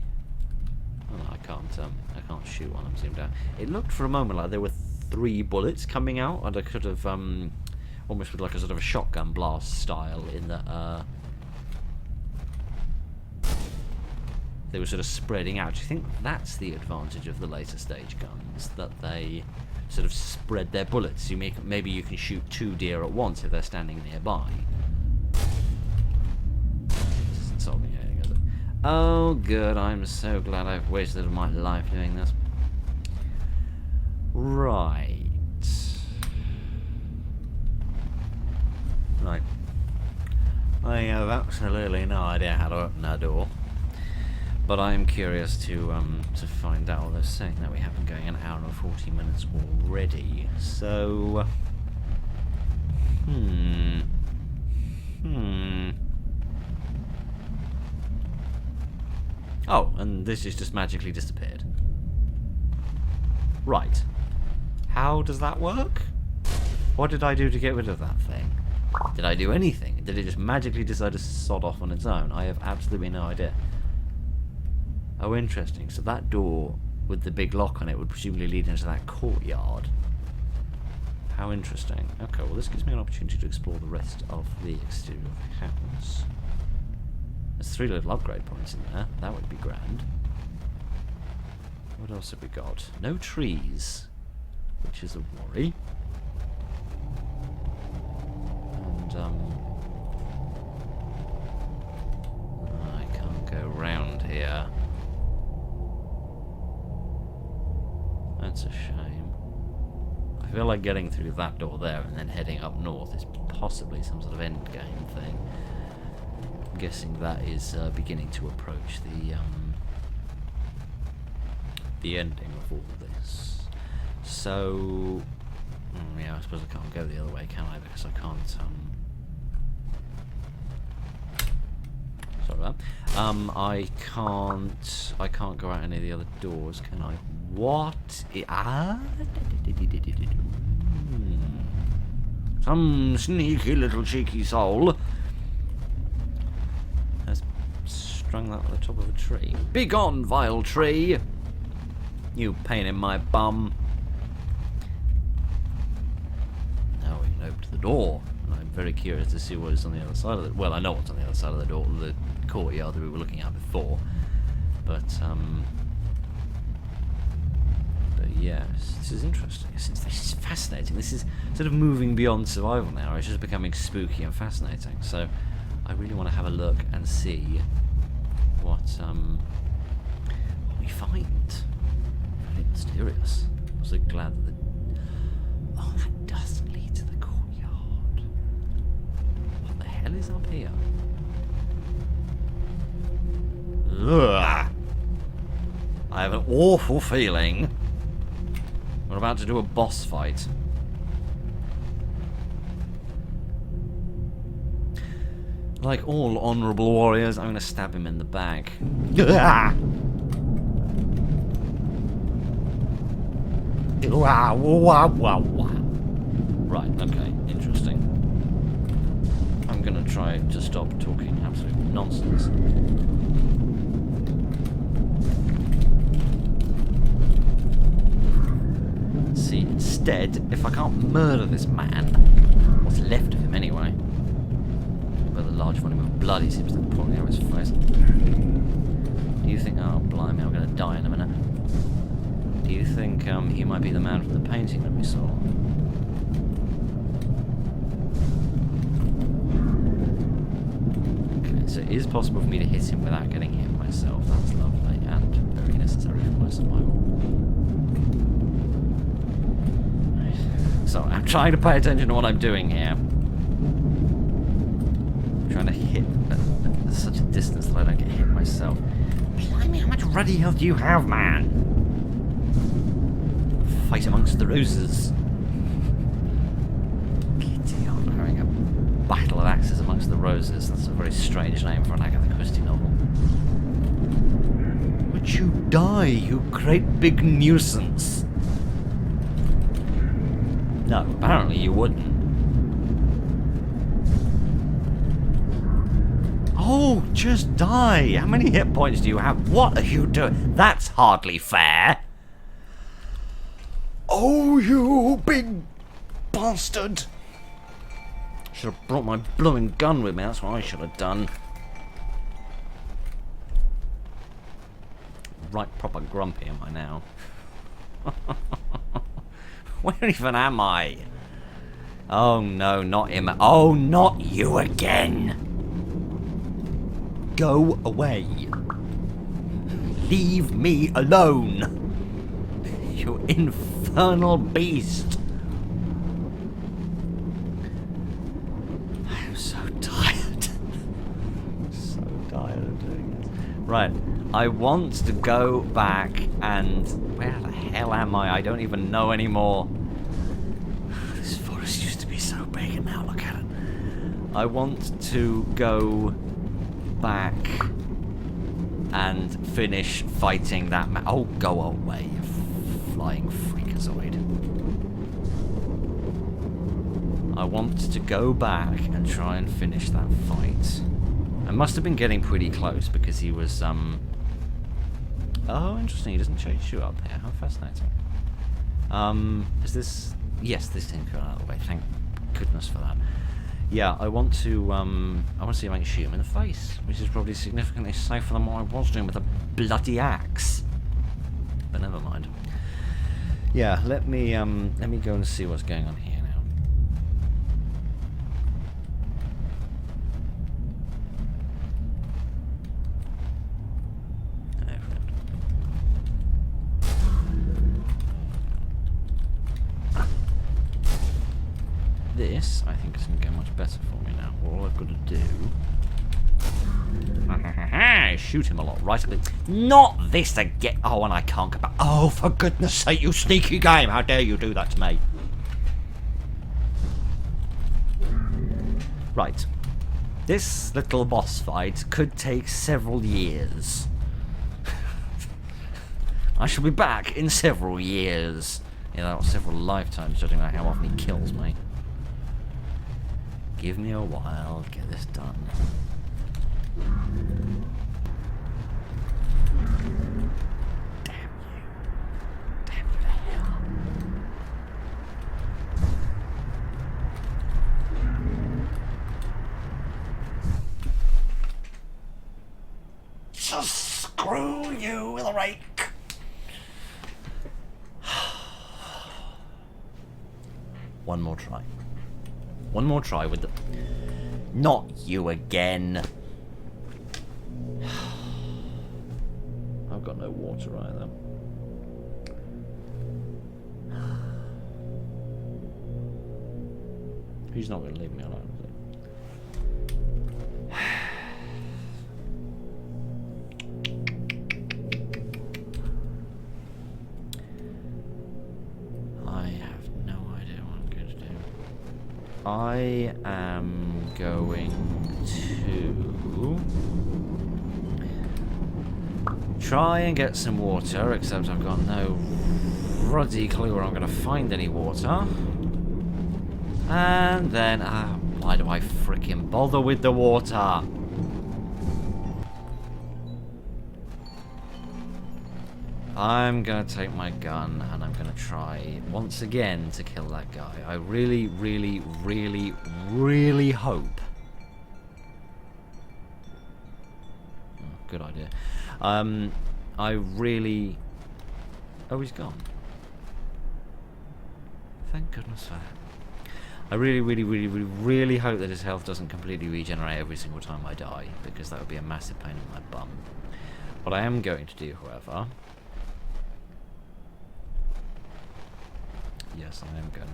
Oh, no, I can't shoot while I'm zoomed out. It looked for a moment like there were 3 bullets coming out, and I could have almost with like a sort of a shotgun blast style, in that they were sort of spreading out. Do you think that's the advantage of the later stage guns, that they sort of spread their bullets? Maybe you can shoot 2 deer at once if they're standing nearby. This isn't solving anything, is it? Oh good, I'm so glad I've wasted my life doing this. Right. I have absolutely no idea how to open that door, but I am curious to find out. They're saying that we have been going an hour and 40 minutes already, so Oh, and this has just magically disappeared. Right. How does that work? What did I do to get rid of that thing? Did I do anything? Did it just magically decide to sod off on its own? I have absolutely no idea. Oh, interesting. So that door with the big lock on it would presumably lead into that courtyard. How interesting. Okay, well this gives me an opportunity to explore the rest of the exterior of the house. There's 3 little upgrade points in there. That would be grand. What else have we got? No trees, which is a worry. And, I can't go round here. That's a shame. I feel like getting through that door there and then heading up north is possibly some sort of end game thing. I'm guessing that is beginning to approach the ending of all this. So, yeah, I suppose I can't go the other way, can I? Because I can't. Sorry about that. I can't go out any of the other doors, can I? What? Some sneaky little cheeky soul has strung that on the top of a tree. Begone, vile tree! You pain in my bum. Now we can open the door. And I'm very curious to see what is on the other side of it. Well, I know what's on the other side of the door, the courtyard that we were looking at before. But yes, this is interesting. This is fascinating. This is sort of moving beyond survival now. It's just becoming spooky and fascinating. So I really want to have a look and see what we find. Very mysterious. I'm so glad that oh, that doesn't lead to the courtyard. What the hell is up here? Ugh. I have an awful feeling we're about to do a boss fight. Like all honourable warriors, I'm going to stab him in the back. Right, okay, interesting. I'm going to try to stop talking absolute nonsense. See, instead, if I can't murder this man, what's left of him anyway, by the large volume of blood he seems to be pouring out of his face. Do you think, oh blimey, I'm going to die in a minute. Do you think he might be the man from the painting that we saw? Okay, so it is possible for me to hit him without getting hit myself. That's lovely and very necessary for my survival. So I'm trying to pay attention to what I'm doing here. I'm trying to hit at such a distance that I don't get hit myself. Blimey, how much ruddy health do you have, man? Fight amongst the roses. Kitty, I'm having a battle of axes amongst the roses. That's a very strange name for an Agatha Christie novel. Would you die, you great big nuisance? No, apparently you wouldn't. Oh, just die! How many hit points do you have? What are you doing? That's hardly fair! Oh, you big bastard! Should have brought my blooming gun with me, that's what I should have done. Right proper grumpy am I now. Where even am I? Oh no, not him. Oh, not you again! Go away. Leave me alone. You infernal beast. I am so tired. So tired of doing this. Right, I want to go back and... Where the hell am I? I don't even know anymore. This forest used to be so big and now look at it. I want to go back and finish fighting that oh, go away, you flying freakazoid. I want to go back and try and finish that fight. I must have been getting pretty close because he was, oh, interesting, he doesn't change you up here. How fascinating. Is this... Yes, this thing got out of the way. Thank goodness for that. Yeah, I want to see if I can shoot him in the face, which is probably significantly safer than what I was doing with a bloody axe. But never mind. Yeah, let me go and see what's going on here now. This, I think, is going to go much better for me now. All I've got to do... shoot him a lot, right? Not this again! Oh, and I can't go back. Oh, for goodness sake, you sneaky game! How dare you do that to me? Right. This little boss fight could take several years. I shall be back in several years. Yeah, that was several lifetimes, judging by how often he kills me. Give me a while to get this done. Damn you. Damn you to hell. Just screw you with a rake. One more try. One more try with the... Not you again. I've got no water either. He's not going to leave me alone, is he? I have no idea what I'm going to do. I am going to try and get some water, except I've got no ruddy clue where I'm going to find any water. And then, why do I frickin' bother with the water? I'm gonna take my gun and I'm gonna try once again to kill that guy. I really, really, really, really hope. Oh, good idea. I really... Oh, he's gone. Thank goodness for that. I really, really, really, really, really hope that his health doesn't completely regenerate every single time I die, because that would be a massive pain in my bum. What I am going to do, however... Yes, I am going to...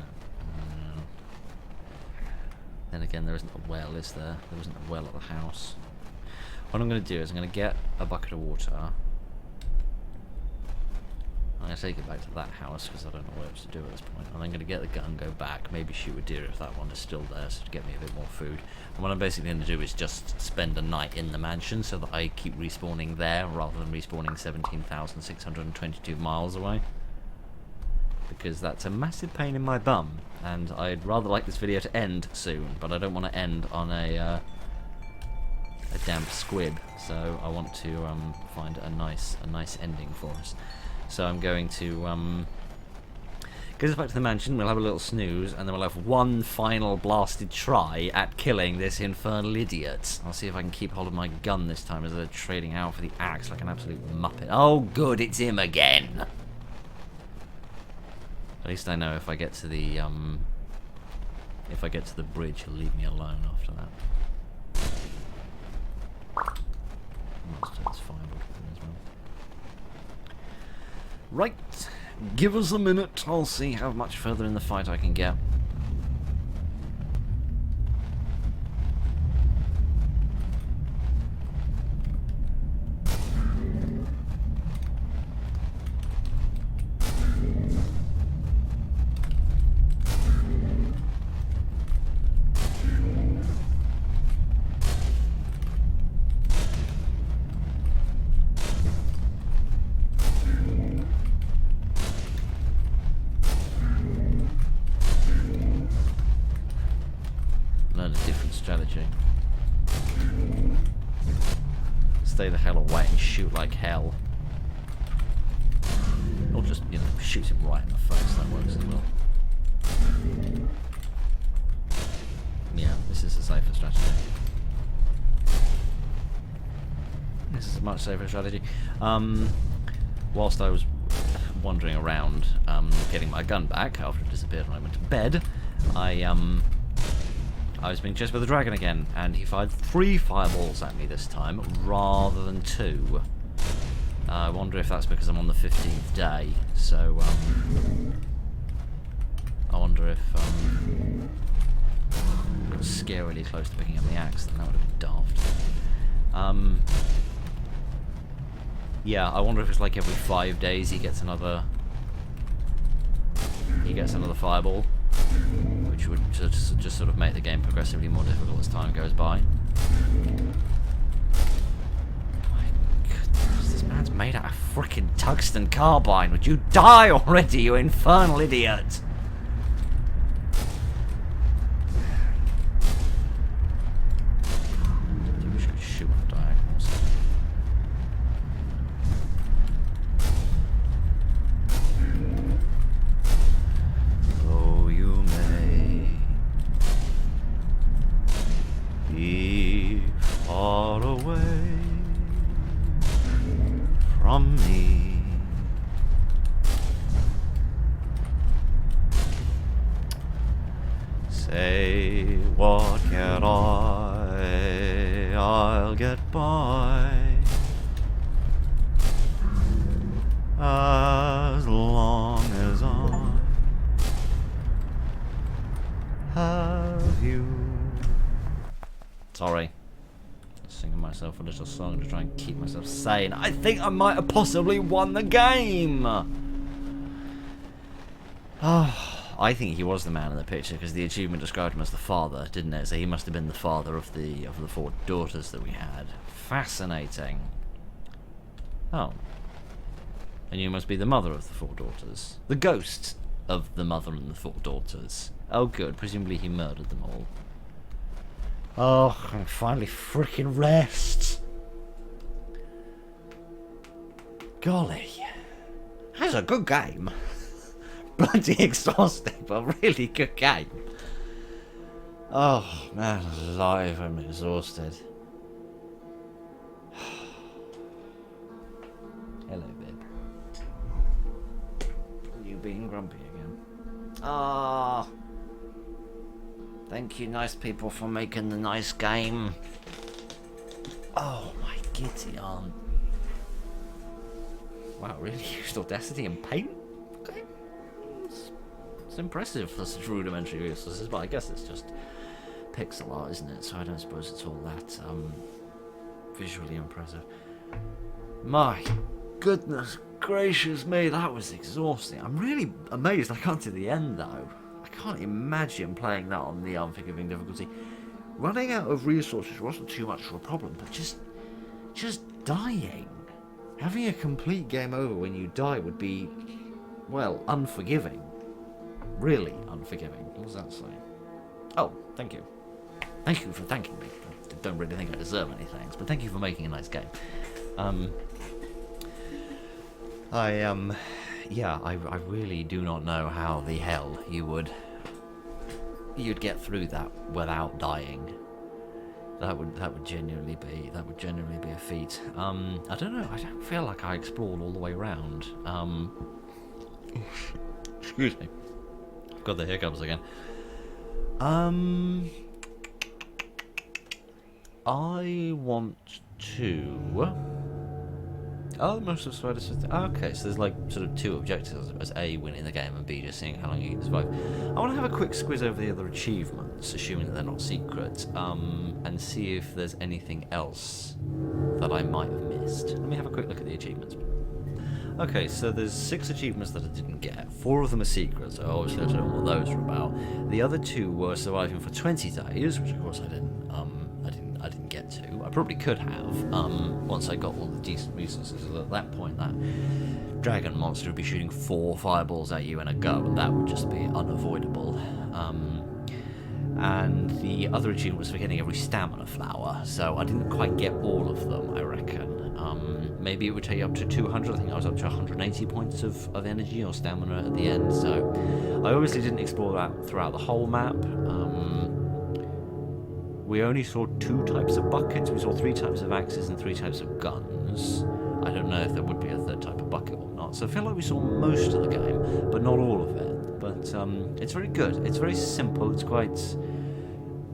Then again, there isn't a well, is there? There isn't a well at the house. What I'm going to do is I'm going to get a bucket of water. I'm going to take it back to that house because I don't know what else to do at this point. And I'm going to get the gun, go back, maybe shoot a deer if that one is still there, so to get me a bit more food. And what I'm basically going to do is just spend a night in the mansion so that I keep respawning there rather than respawning 17,622 miles away. Because that's a massive pain in my bum, and I'd rather like this video to end soon, but I don't want to end on a damp squib, so I want to find a nice ending for us. So I'm going to get us back to the mansion, we'll have a little snooze, and then we'll have one final blasted try at killing this infernal idiot. I'll see if I can keep hold of my gun this time instead of trading out for the axe like an absolute muppet. Oh good, it's him again! At least I know if I get to the bridge, he'll leave me alone after that. That's fine as well. Right, give us a minute. I'll see how much further in the fight I can get. learn a different strategy. Stay the hell away and shoot like hell. Or just, you know, shoot him right in the face, that works as well. Yeah, this is a safer strategy. This is a much safer strategy. Whilst I was wandering around, getting my gun back after it disappeared when I went to bed, I was being chased by the dragon again, and he fired 3 fireballs at me this time, rather than 2. I wonder if that's because I'm on the 15th day, so, I wonder if, I got scarily close to picking up the axe, then that would have been daft. Yeah, I wonder if it's like every 5 days he gets another fireball, which would just sort of make the game progressively more difficult as time goes by. My goodness, this man's made out of frickin' tungsten carbine. Would you die already, you infernal idiot? I wish I could shoot on diagonals. Far away from me. Say what can I'll get by as long as I have you. Sorry. Singing myself a little song to try and keep myself sane. I think I might have possibly won the game! I think he was the man in the picture because the achievement described him as the father, didn't it? So he must have been the father of the 4 daughters that we had. Fascinating. Oh. And you must be the mother of the 4 daughters. The ghost of the mother and the 4 daughters. Oh good, presumably he murdered them all. Oh, I can finally frickin' rest. Golly. That's a good game. Bloody exhausting, but really good game. Oh, man alive, I'm exhausted. Hello, babe. You being grumpy again? Ah. Thank you, nice people, for making the nice game. Oh, my giddy aunt. Wow, really used Audacity and Paint? Okay. It's impressive for such rudimentary resources, but I guess it's just pixel art, isn't it? So I don't suppose it's all that visually impressive. My goodness gracious me, that was exhausting. I'm really amazed I can't see the end, though. I can't imagine playing that on the unforgiving difficulty. Running out of resources wasn't too much of a problem, but just dying. Having a complete game over when you die would be, well, unforgiving. Really unforgiving. What does that say? Oh, thank you. Thank you for thanking me. I don't really think I deserve any thanks, but thank you for making a nice game. Yeah, I really do not know how the hell you'd get through that without dying. That would genuinely be a feat. I don't know. I don't feel like I explored all the way around. Excuse me. I've got the hiccups again. I want to. Oh, most of the okay, so there's like sort of 2 objectives as A, winning the game, and B, just seeing how long you can survive. I want to have a quick squiz over the other achievements, assuming that they're not secret, and see if there's anything else that I might have missed. Let me have a quick look at the achievements. Okay, so there's 6 achievements that I didn't get. 4 of them are secrets, so obviously I don't know what those are about. The other 2 were surviving for 20 days, which of course I didn't get to. I probably could have, once I got all the decent resources. At that point, that dragon monster would be shooting 4 fireballs at you in a go, and that would just be unavoidable. and the other achievement was for getting every stamina flower, so I didn't quite get all of them, I reckon. Maybe it would take you up to 200, I think I was up to 180 points of energy or stamina at the end, so I obviously didn't explore that throughout the whole map. We only saw 2 types of buckets, we saw 3 types of axes and 3 types of guns. I don't know if there would be a 3rd type of bucket or not, so I feel like we saw most of the game, but not all of it. But it's very good, it's very simple, it's quite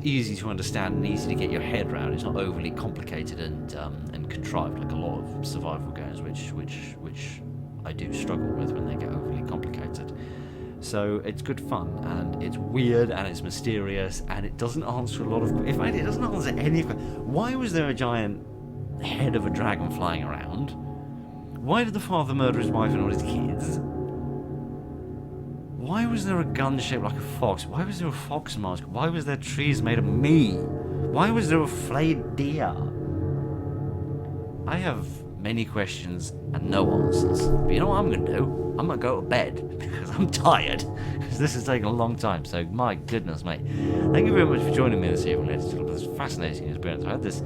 easy to understand and easy to get your head around. It's not overly complicated and contrived like a lot of survival games, which I do struggle with when they get overly complicated. So it's good fun, and it's weird, and it's mysterious, and it doesn't answer a lot of... In fact, it doesn't answer any... Why was there a giant head of a dragon flying around? Why did the father murder his wife and all his kids? Why was there a gun shaped like a fox? Why was there a fox mask? Why was there trees made of me? Why was there a flayed deer? I have many questions and no answers. But you know what I'm going to do? I'm going to go to bed because I'm tired. Because this has taken a long time. So, my goodness, mate. Thank you very much for joining me this evening, ladies and gentlemen. This fascinating experience. I had this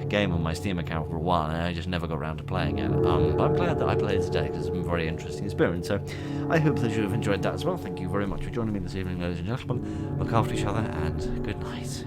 game on my Steam account for a while and I just never got around to playing it. But I'm glad that I played it today because it's been a very interesting experience. So, I hope that you have enjoyed that as well. Thank you very much for joining me this evening, ladies and gentlemen. Look after each other and good night.